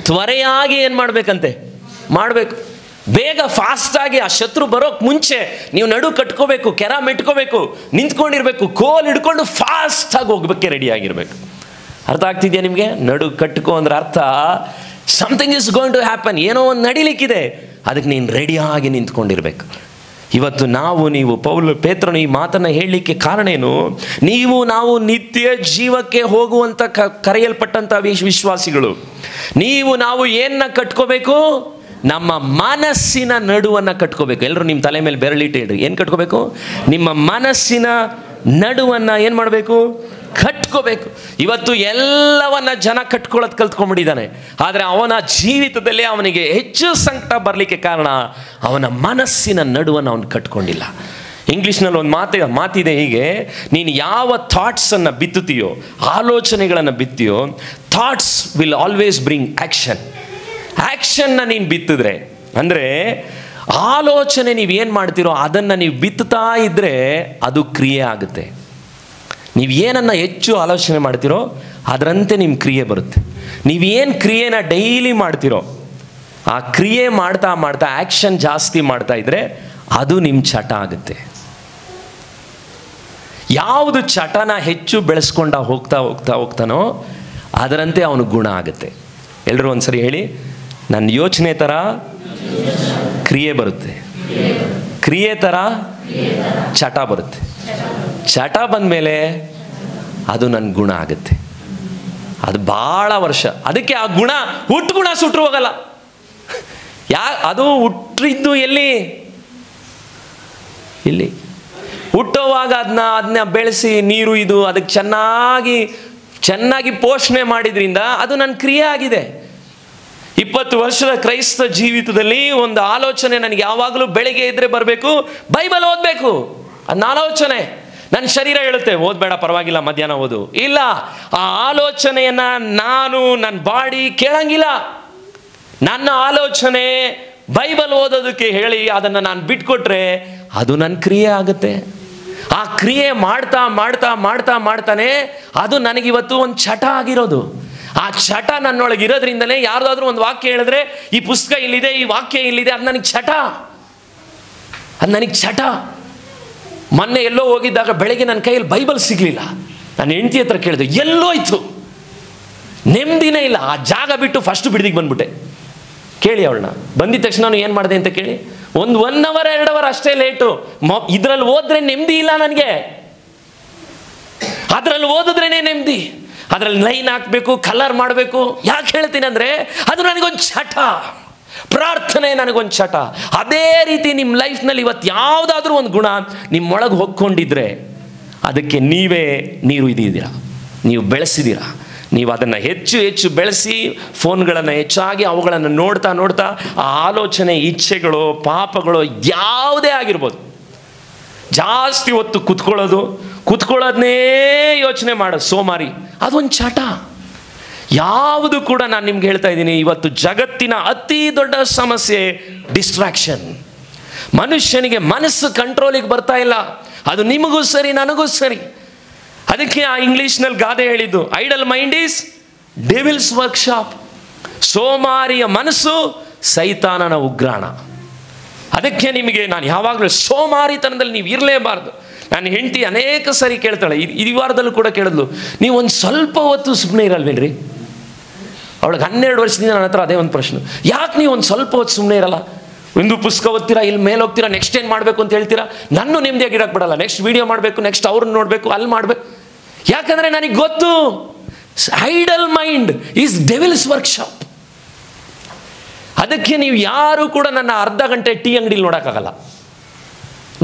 ತ್ವರೆಯಾಗಿ ಏನು ಮಾಡಬೇಕಂತೆ ಮಾಡಬೇಕು. ಬೇಗ ಫಾಸ್ಟಾಗಿ ಆ ಶತ್ರು ಬರೋಕ್ಕೆ ಮುಂಚೆ ನೀವು ನಡು ಕಟ್ಕೋಬೇಕು, ಕೆರ ಮೆಟ್ಕೋಬೇಕು, ನಿಂತ್ಕೊಂಡಿರ್ಬೇಕು, ಕೋಲು ಹಿಡ್ಕೊಂಡು ಫಾಸ್ಟಾಗಿ ಹೋಗ್ಬೇಕೆ ರೆಡಿಯಾಗಿರ್ಬೇಕು. ಅರ್ಥ ಆಗ್ತಿದೆಯಾ ನಿಮಗೆ? ನಡು ಕಟ್ಕೋ ಅಂದ್ರೆ ಅರ್ಥ something is going to happen, ಏನೋ ಒಂದು ನಡಿಲಿಕ್ಕಿದೆ, ಅದಕ್ಕೆ ನೀನು ರೆಡಿಯಾಗಿ ನಿಂತ್ಕೊಂಡಿರ್ಬೇಕು. ಇವತ್ತು ನೀವು ಪೇತ್ರನು ಈ ಮಾತನ್ನು ಹೇಳಲಿಕ್ಕೆ ಕಾರಣ ಏನು? ನಾವು ನಿತ್ಯ ಜೀವಕ್ಕೆ ಹೋಗುವಂಥ ಕರೆಯಲ್ಪಟ್ಟಂಥ ವಿಶ್ವಾಸಿಗಳು. ನಾವು ಏನನ್ನ ಕಟ್ಕೋಬೇಕು? ನಮ್ಮ ಮನಸ್ಸಿನ ನಡುವನ್ನು ಕಟ್ಕೋಬೇಕು. ಎಲ್ಲರೂ ನಿಮ್ಮ ತಲೆ ಮೇಲೆ ಬೆರಳಿಟ್ಟು ಹೇಳ್ರಿ, ಏನು ಕಟ್ಕೋಬೇಕು? ನಿಮ್ಮ ಮನಸ್ಸಿನ ನಡುವನ್ನು ಏನು ಮಾಡಬೇಕು? ಕಟ್ಕೋಬೇಕು. ಇವತ್ತು ಎಲ್ಲವನ್ನ ಜನ ಕಟ್ಕೊಳ್ಳೋದು ಕಲ್ತ್ಕೊಂಡ್ಬಿಟ್ಟಿದ್ದಾನೆ. ಆದರೆ ಅವನ ಜೀವಿತದಲ್ಲಿ ಅವನಿಗೆ ಹೆಚ್ಚು ಸಂಕಟ ಬರಲಿಕ್ಕೆ ಕಾರಣ ಅವನ ಮನಸ್ಸಿನ ನಡುವನ್ನು ಅವನು ಕಟ್ಕೊಂಡಿಲ್ಲ. ಇಂಗ್ಲೀಷ್ನಲ್ಲಿ ಒಂದು ಮಾತಿದೆ ಹೀಗೆ, ನೀನು ಯಾವ ಥಾಟ್ಸನ್ನು ಬಿತ್ತುತ್ತೀಯೋ, ಆಲೋಚನೆಗಳನ್ನು ಬಿತ್ತೀಯೋ, thoughts will always bring action. ಆ್ಯಕ್ಷನ್ನ ನೀನು ಬಿತ್ತಿದ್ರೆ, ಅಂದರೆ ಆಲೋಚನೆ ನೀವೇನು ಮಾಡ್ತೀರೋ ಅದನ್ನು ನೀವು ಬಿತ್ತುತ್ತಾ ಇದ್ದರೆ ಅದು ಕ್ರಿಯೆ ಆಗುತ್ತೆ. ನೀವು ಏನನ್ನು ಹೆಚ್ಚು ಆಲೋಚನೆ ಮಾಡ್ತೀರೋ ಅದರಂತೆ ನಿಮ್ಮ ಕ್ರಿಯೆ ಬರುತ್ತೆ. ನೀವೇನು ಕ್ರಿಯೆನ ಡೈಲಿ ಮಾಡ್ತೀರೋ ಆ ಕ್ರಿಯೆ ಮಾಡ್ತಾ ಮಾಡ್ತಾ ಆ್ಯಕ್ಷನ್ ಜಾಸ್ತಿ ಮಾಡ್ತಾ ಇದ್ದರೆ ಅದು ನಿಮ್ಮ ಚಟ ಆಗುತ್ತೆ. ಯಾವುದು ಚಟನ ಹೆಚ್ಚು ಬೆಳೆಸ್ಕೊಂಡ ಹೋಗ್ತಾನೋ ಅದರಂತೆ ಅವನು ಗುಣ ಆಗುತ್ತೆ. ಎಲ್ಲರೂ ಒಂದ್ಸರಿ ಹೇಳಿ, ನನ್ನ ಯೋಚನೆ ಥರ ಕ್ರಿಯೆ ಬರುತ್ತೆ, ಕ್ರಿಯೆ ಥರ ಚಟ ಬರುತ್ತೆ, ಚಟ ಬಂದಮೇಲೆ ಅದು ನನ್ನ ಗುಣ ಆಗುತ್ತೆ. ಅದು ಭಾಳ ವರ್ಷ. ಅದಕ್ಕೆ ಆ ಗುಣ ಹುಟ್ಟುಗುಣ ಸುಟ್ಟರು ಹೋಗಲ್ಲ. ಅದು ಹುಟ್ಟಿದ್ದು ಎಲ್ಲಿ? ಇಲ್ಲಿ ಹುಟ್ಟೋವಾಗ ಅದನ್ನ ಬೆಳೆಸಿ ನೀರು ಇದು ಅದಕ್ಕೆ ಚೆನ್ನಾಗಿ ಪೋಷಣೆ ಮಾಡಿದ್ರಿಂದ ಅದು ನನ್ನ ಕ್ರಿಯೆ ಆಗಿದೆ. 20 ವರ್ಷದ ಕ್ರೈಸ್ತ ಜೀವಿತದಲ್ಲಿ ಒಂದು ಆಲೋಚನೆ ನನಗೆ ಯಾವಾಗಲೂ ಬೆಳಗ್ಗೆ ಇದ್ರೆ ಬರಬೇಕು, ಬೈಬಲ್ ಓದಬೇಕು. ಅದನ್ನ ಆಲೋಚನೆ ನನ್ನ ಶರೀರ ಹೇಳುತ್ತೆ ಓದಬೇಡ ಪರವಾಗಿಲ್ಲ ಮಧ್ಯಾಹ್ನ ಓದು. ಇಲ್ಲ, ಆ ಆಲೋಚನೆಯನ್ನು ನನ್ನ ಬಾಡಿ ಕೇಳಂಗಿಲ್ಲ. ನನ್ನ ಆಲೋಚನೆ ಬೈಬಲ್ ಓದೋದಕ್ಕೆ ಹೇಳಿ ಅದನ್ನು ನಾನು ಬಿಟ್ಕೊಟ್ರೆ ಅದು ನನ್ನ ಕ್ರಿಯೆ ಆಗುತ್ತೆ. ಆ ಕ್ರಿಯೆ ಮಾಡ್ತಾ ಮಾಡ್ತಾ ಮಾಡ್ತಾ ಮಾಡ್ತಾನೆ ಅದು ನನಗಿವತ್ತು ಒಂದು ಚಟ ಆಗಿರೋದು. ಆ ಚಟ ನನ್ನೊಳಗಿರೋದ್ರಿಂದಲೇ ಯಾರ್ದಾದ್ರೂ ಒಂದು ವಾಕ್ಯ ಹೇಳಿದ್ರೆ ಈ ಪುಸ್ತಕ ಇಲ್ಲಿದೆ, ಈ ವಾಕ್ಯ ಇಲ್ಲಿದೆ, ಅದು ನನಗೆ ಚಟ. ಮೊನ್ನೆ ಎಲ್ಲೋ ಹೋಗಿದ್ದಾಗ ಬೆಳಗ್ಗೆ ನನ್ನ ಕೈಯಲ್ಲಿ ಬೈಬಲ್ ಸಿಗಲಿಲ್ಲ. ನಾನು ಹೆಂಡತಿ ಹತ್ರ ಕೇಳಿದೆ, ಎಲ್ಲೋಯ್ತು, ನೆಮ್ಮದಿನೇ ಇಲ್ಲ. ಆ ಜಾಗ ಬಿಟ್ಟು ಫಸ್ಟ್ ಬಿಡದಿಗೆ ಬಂದ್ಬಿಟ್ಟೆ. ಕೇಳಿ ಅವಳನ್ನ. ಬಂದಿದ ತಕ್ಷಣ ನಾನು ಏನು ಮಾಡಿದೆ ಅಂತ ಕೇಳಿ, 1 ಅವರ್ 2 ಅವರ್ ಅಷ್ಟೇ ಲೇಟು. ಇದರಲ್ಲಿ ಓದಿದ್ರೆ ನೆಮ್ಮದಿ ಇಲ್ಲ ನನಗೆ, ಅದರಲ್ಲಿ ಓದಿದ್ರೇನೆ ನೆಮ್ಮದಿ. ಅದರಲ್ಲಿ ಲೈನ್ ಹಾಕಬೇಕು, ಕಲರ್ ಮಾಡಬೇಕು. ಯಾಕೆ ಹೇಳ್ತೀನಿ ಅಂದರೆ, ಅದು ನನಗೊಂದು ಚಟ. ಪ್ರಾರ್ಥನೆ ನನಗೊಂದು ಚಟ. ಅದೇ ರೀತಿ ನಿಮ್ಮ ಲೈಫ್ನಲ್ಲಿ ಇವತ್ತು ಯಾವುದಾದ್ರೂ ಒಂದು ಗುಣ ನಿಮ್ಮೊಳಗೆ ಹೊಕ್ಕೊಂಡಿದ್ರೆ ಅದಕ್ಕೆ ನೀವೇ ನೀರು ಇದ್ದೀರಾ, ನೀವು ಬೆಳೆಸಿದ್ದೀರಾ. ನೀವು ಅದನ್ನು ಹೆಚ್ಚು ಹೆಚ್ಚು ಬೆಳೆಸಿ, ಫೋನ್ಗಳನ್ನು ಹೆಚ್ಚಾಗಿ ಅವುಗಳನ್ನು ನೋಡ್ತಾ ನೋಡ್ತಾ ಆ ಆಲೋಚನೆ, ಇಚ್ಛೆಗಳು, ಪಾಪಗಳು ಯಾವುದೇ ಆಗಿರ್ಬೋದು, ಜಾಸ್ತಿ ಹೊತ್ತು ಕುತ್ಕೊಳ್ಳೋದನ್ನೇ ಯೋಚನೆ ಮಾಡೋದು, ಸೋಮಾರಿ, ಅದೊಂದು ಚಟ. ಯಾವುದು ಕೂಡ ನಾನು ನಿಮ್ಗೆ ಹೇಳ್ತಾ ಇದ್ದೀನಿ, ಇವತ್ತು ಜಗತ್ತಿನ ಅತಿ ದೊಡ್ಡ ಸಮಸ್ಯೆ ಡಿಸ್ಟ್ರಾಕ್ಷನ್. ಮನುಷ್ಯನಿಗೆ ಮನಸ್ಸು ಕಂಟ್ರೋಲಿಗೆ ಬರ್ತಾ ಇಲ್ಲ. ಅದು ನಿಮಗೂ ಸರಿ, ನನಗೂ ಸರಿ. ಅದಕ್ಕೆ ಆ ಇಂಗ್ಲೀಷ್ನಲ್ಲಿ ಗಾದೆ ಹೇಳಿದ್ದು, idle mind is devil's workshop. ಸೋಮಾರಿಯ ಮನಸ್ಸು ಸೈತಾನನ ಉಗ್ರಾಣ. ಅದಕ್ಕೆ ನಿಮಗೆ ನಾನು ಯಾವಾಗಲೂ ಸೋಮಾರಿತನದಲ್ಲಿ ನೀವು ಇರಲೇಬಾರ್ದು. ನಾನು ಹೆಂಡತಿ ಅನೇಕ ಸರಿ ಕೇಳ್ತಾಳೆ, ಈ ವಾರದಲ್ಲೂ ಕೂಡ ಕೇಳಿದ್ಲು, ನೀವು ಒಂದು ಸ್ವಲ್ಪ ಹೊತ್ತು ಸುಮ್ಮನೆ ಇರಲ್ವೇನ್ರಿ? ಅವಳಿಗೆ 12 ವರ್ಷದಿಂದ ನನ್ನ ಹತ್ರ ಅದೇ ಒಂದು ಪ್ರಶ್ನೆ, ಯಾಕೆ ನೀವು ಒಂದು ಸ್ವಲ್ಪ ಹೊತ್ತು ಸುಮ್ಮನೆ ಇರಲ್ಲ? ಒಂದು ಪುಸ್ತಕ ಓದ್ತೀರಾ, ಇಲ್ಲಿ ಮೇಲೆ ಹೋಗ್ತೀರಾ, ನೆಕ್ಸ್ಟ್ ಏನು ಮಾಡಬೇಕು ಅಂತ ಹೇಳ್ತೀರಾ, ನನ್ನ ನೆಮ್ಮದಿಯಾಗಿ ಇಡಕ್ಕೆ ಬಿಡಲ್ಲ. ನೆಕ್ಸ್ಟ್ ವೀಡಿಯೋ ಮಾಡಬೇಕು, ನೆಕ್ಸ್ಟ್ ಅವ್ರನ್ನ ನೋಡಬೇಕು, ಅಲ್ಲಿ ಮಾಡಬೇಕು. ಯಾಕಂದರೆ ನನಗೆ ಗೊತ್ತು, idle mind is devil's workshop. ಅದಕ್ಕೆ ನೀವು ಯಾರು ಕೂಡ ನನ್ನ ಅರ್ಧ ಗಂಟೆ ಟೀ ಅಂಗಡಿಲಿ ನೋಡೋಕ್ಕಾಗಲ್ಲ.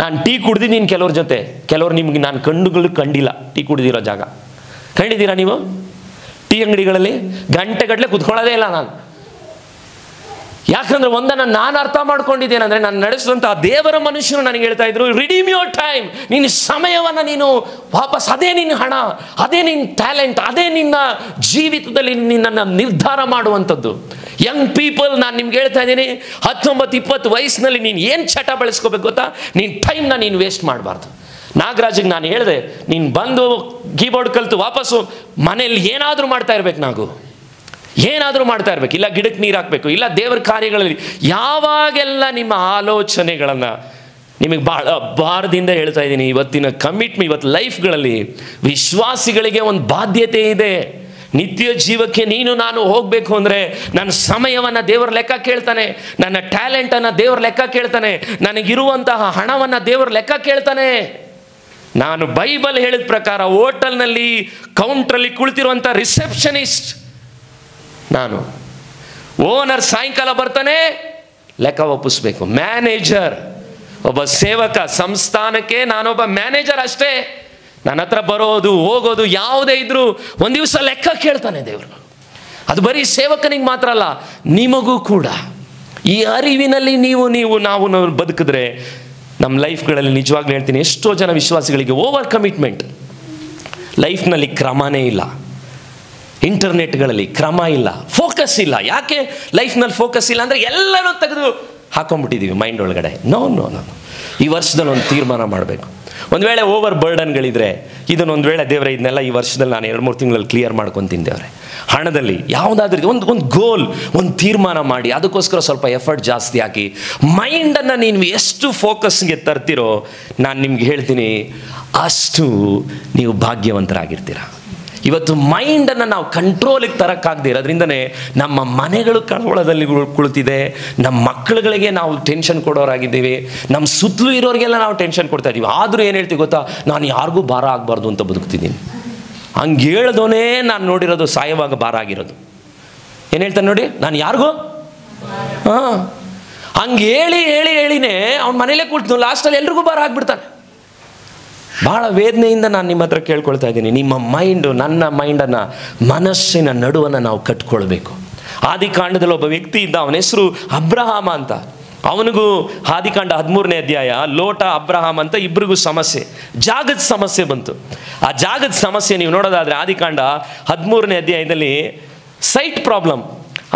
ನಾನು ಟೀ ಕುಡ್ದಿದ್ದೀನಿ ಕೆಲವ್ರ ಜೊತೆ, ಕೆಲವ್ರು ನಿಮ್ಗೆ ನಾನು ಕಂಡಿಲ್ಲ ಟೀ ಕುಡ್ದಿರೋ ಜಾಗ. ಕಂಡಿದ್ದೀರಾ ನೀವು? ಟೀ ಅಂಗಡಿಗಳಲ್ಲಿ ಗಂಟೆಗಟ್ಟಲೆ ಕುತ್ಕೊಳ್ಳೋದೇ ಇಲ್ಲ ನಾನು. ಯಾಕಂದ್ರೆ ಒಂದನ್ನು ನಾನು ಅರ್ಥ ಮಾಡ್ಕೊಂಡಿದ್ದೇನೆಂದರೆ, ನಾನು ನಡೆಸಿದಂಥ ದೇವರ ಮನುಷ್ಯರು ನನಗೆ ಹೇಳ್ತಾ ಇದ್ರು, ರಿಡೀಮ್ ಯೋರ್ ಟೈಮ್. ನಿನ್ನ ಸಮಯವನ್ನು ನೀನು ವಾಪಸ್, ಅದೇ ನಿನ್ನ ಹಣ, ಅದೇ ನಿನ್ನ ಟ್ಯಾಲೆಂಟ್, ಅದೇ ನಿನ್ನ ಜೀವಿತದಲ್ಲಿ ನಿನ್ನನ್ನು ನಿರ್ಧಾರ ಮಾಡುವಂಥದ್ದು. ಯಂಗ್ ಪೀಪಲ್, ನಾನು ನಿಮ್ಗೆ ಹೇಳ್ತಾ ಇದ್ದೀನಿ, 19-20 ವಯಸ್ಸಿನಲ್ಲಿ ನೀನು ಏನು ಚಟ ಬೆಳೆಸ್ಕೋಬೇಕು ಗೊತ್ತಾ? ನೀನು ಟೈಮ್ನ ನೀನು ವೇಸ್ಟ್ ಮಾಡಬಾರ್ದು. ನಾಗರಾಜಿಗೆ ನಾನು ಹೇಳಿದೆ, ನೀನು ಬಂದು ಕೀಬೋರ್ಡ್ ಕಲಿತು ವಾಪಸ್ಸು ಮನೆಯಲ್ಲಿ ಏನಾದರೂ ಮಾಡ್ತಾ ಇರ್ಬೇಕು, ಏನಾದರೂ ಮಾಡ್ತಾ ಇರ್ಬೇಕು. ಇಲ್ಲ ಗಿಡಕ್ಕೆ ನೀರು ಹಾಕಬೇಕು, ಇಲ್ಲ ದೇವರ ಕಾರ್ಯಗಳಲ್ಲಿ. ಯಾವಾಗೆಲ್ಲ ನಿಮ್ಮ ಆಲೋಚನೆಗಳನ್ನು ನಿಮಗೆ ಭಾಳ ಬಾರದಿಂದ ಹೇಳ್ತಾ ಇದ್ದೀನಿ, ಇವತ್ತಿನ ಕಮಿಟ್ಮೆಂಟ್, ಇವತ್ತು ಲೈಫ್ಗಳಲ್ಲಿ ವಿಶ್ವಾಸಿಗಳಿಗೆ ಒಂದು ಬಾಧ್ಯತೆ ಇದೆ. ನಿತ್ಯ ಜೀವಕ್ಕೆ ನೀನು ನಾನು ಹೋಗಬೇಕು ಅಂದರೆ ನನ್ನ ಸಮಯವನ್ನು ದೇವರ ಲೆಕ್ಕ ಕೇಳ್ತಾನೆ, ನನ್ನ ಟ್ಯಾಲೆಂಟನ್ನು ದೇವರ ಲೆಕ್ಕ ಕೇಳ್ತಾನೆ, ನನಗಿರುವಂತಹ ಹಣವನ್ನು ದೇವರ ಲೆಕ್ಕ ಕೇಳ್ತಾನೆ. ನಾನು ಬೈಬಲ್ ಹೇಳಿದ ಪ್ರಕಾರ ಹೋಟೆಲ್ನಲ್ಲಿ ಕೌಂಟ್ರಲ್ಲಿ ಕುಳಿತಿರುವಂಥ ರಿಸೆಪ್ಷನಿಸ್ಟ್ ನಾನು. ಓನರ್ ಸಾಯಂಕಾಲ ಬರ್ತಾನೆ, ಲೆಕ್ಕ ಒಪ್ಪಿಸ್ಬೇಕು. ಮ್ಯಾನೇಜರ್, ಒಬ್ಬ ಸೇವಕ, ಸಂಸ್ಥಾನಕ್ಕೆ ನಾನೊಬ್ಬ ಮ್ಯಾನೇಜರ್ ಅಷ್ಟೇ. ನನ್ನ ಹತ್ರ ಬರೋದು ಹೋಗೋದು ಯಾವುದೇ ಇದ್ರೂ ಒಂದು ದಿವಸ ಲೆಕ್ಕ ಕೇಳ್ತಾನೆ ದೇವರು. ಅದು ಬರೀ ಸೇವಕನಿಗೆ ಮಾತ್ರ ಅಲ್ಲ, ನಿಮಗೂ ಕೂಡ. ಈ ಅರಿವಿನಲ್ಲಿ ನಾವು ಬದುಕಿದ್ರೆ ನಮ್ಮ ಲೈಫ್ಗಳಲ್ಲಿ ನಿಜವಾಗ್ಲೂ ಹೇಳ್ತೀನಿ, ಎಷ್ಟೋ ಜನ ವಿಶ್ವಾಸಿಗಳಿಗೆ ಓವರ್ ಕಮಿಟ್ಮೆಂಟ್, ಲೈಫ್ನಲ್ಲಿ ಕ್ರಮನೇ ಇಲ್ಲ, ಇಂಟರ್ನೆಟ್ಗಳಲ್ಲಿ ಕ್ರಮ ಇಲ್ಲ, ಫೋಕಸ್ ಇಲ್ಲ. ಯಾಕೆ ಲೈಫ್ನಲ್ಲಿ ಫೋಕಸ್ ಇಲ್ಲ ಅಂದರೆ ಎಲ್ಲನೂ ತೆಗೆದು ಹಾಕೊಂಡ್ಬಿಟ್ಟಿದ್ದೀವಿ ಮೈಂಡ್ ಒಳಗಡೆ. ನೋ, ಈ ವರ್ಷದಲ್ಲಿ ಒಂದು ತೀರ್ಮಾನ ಮಾಡಬೇಕು. ಒಂದು ವೇಳೆ ಓವರ್ ಬರ್ಡನ್ಗಳಿದ್ರೆ ಇದನ್ನೊಂದು ವೇಳೆ ದೇವರೇ ಇದನ್ನೆಲ್ಲ ಈ ವರ್ಷದಲ್ಲಿ ನಾನು 2-3 ತಿಂಗಳಲ್ಲಿ ಕ್ಲಿಯರ್ ಮಾಡ್ಕೊತೀನಿ ದೇವರೇ. ಹಣದಲ್ಲಿ ಯಾವುದಾದ್ರೂ ಒಂದು ಗೋಲ್, ಒಂದು ತೀರ್ಮಾನ ಮಾಡಿ ಅದಕ್ಕೋಸ್ಕರ ಸ್ವಲ್ಪ ಎಫರ್ಟ್ ಜಾಸ್ತಿ ಹಾಕಿ ಮೈಂಡನ್ನು ನೀನು ಎಷ್ಟು ಫೋಕಸ್ಗೆ ತರ್ತಿರೋ, ನಾನು ನಿಮ್ಗೆ ಹೇಳ್ತೀನಿ, ಅಷ್ಟು ನೀವು ಭಾಗ್ಯವಂತರಾಗಿರ್ತೀರ. ಇವತ್ತು ಮೈಂಡನ್ನು ನಾವು ಕಂಟ್ರೋಲಿಗೆ ತರೋಕ್ಕಾಗದೇ ಇರೋದ್ರಿಂದನೇ ನಮ್ಮ ಮನೆಗಳು ಕಳವಳದಲ್ಲಿ ಕುಳಿತಿದೆ, ನಮ್ಮ ಮಕ್ಕಳುಗಳಿಗೆ ನಾವು ಟೆನ್ಷನ್ ಕೊಡೋರಾಗಿದ್ದೀವಿ, ನಮ್ಮ ಸುತ್ತಲೂ ಇರೋರಿಗೆಲ್ಲ ನಾವು ಟೆನ್ಷನ್ ಕೊಡ್ತಾ ಇದ್ದೀವಿ. ಆದರೂ ಏನು ಹೇಳ್ತೀವಿ ಗೊತ್ತಾ, ನಾನು ಯಾರಿಗೂ ಭಾರ ಆಗಬಾರ್ದು ಅಂತ ಬದುಕ್ತಿದ್ದೀನಿ. ಹಂಗೆ ಹೇಳ್ದೋನೇ ನಾನು ನೋಡಿರೋದು ಸಾಯವಾಗ ಭಾರ ಆಗಿರೋದು. ಏನು ಹೇಳ್ತಾನೆ ನೋಡಿ, ನಾನು ಯಾರಿಗೂ ಹಂಗೆ ಹೇಳಿನೇ ಅವ್ನ ಮನೇಲೇ ಕೂತು ಲಾಸ್ಟಲ್ಲಿ ಎಲ್ರಿಗೂ ಭಾರ ಆಗಿಬಿಡ್ತಾನೆ. ಭಾಳ ವೇದನೆಯಿಂದ ನಾನು ನಿಮ್ಮ ಹತ್ರ ಕೇಳ್ಕೊಳ್ತಾ ಇದ್ದೀನಿ, ನಿಮ್ಮ ಮೈಂಡು, ನನ್ನ ಮೈಂಡನ್ನು, ಮನಸ್ಸಿನ ನಡುವನ್ನು ನಾವು ಕಟ್ಕೊಳ್ಬೇಕು. ಆದಿಕಾಂಡದಲ್ಲಿ ಒಬ್ಬ ವ್ಯಕ್ತಿ ಇದ್ದ, ಅವನ ಹೆಸರು ಅಬ್ರಹಾಮ ಅಂತ. ಅವನಿಗೂ ಆದಿಕಾಂಡ 13ನೇ ಅಧ್ಯಾಯ, ಲೋಟ ಅಬ್ರಹಾಮ್ ಅಂತ ಇಬ್ಬರಿಗೂ ಸಮಸ್ಯೆ, ಜಾಗದ ಸಮಸ್ಯೆ ಬಂತು. ಆ ಜಾಗದ ಸಮಸ್ಯೆ ನೀವು ನೋಡೋದಾದರೆ ಆದಿಕಾಂಡ 13ನೇ ಅಧ್ಯಾಯದಲ್ಲಿ ಸೈಟ್ ಪ್ರಾಬ್ಲಮ್.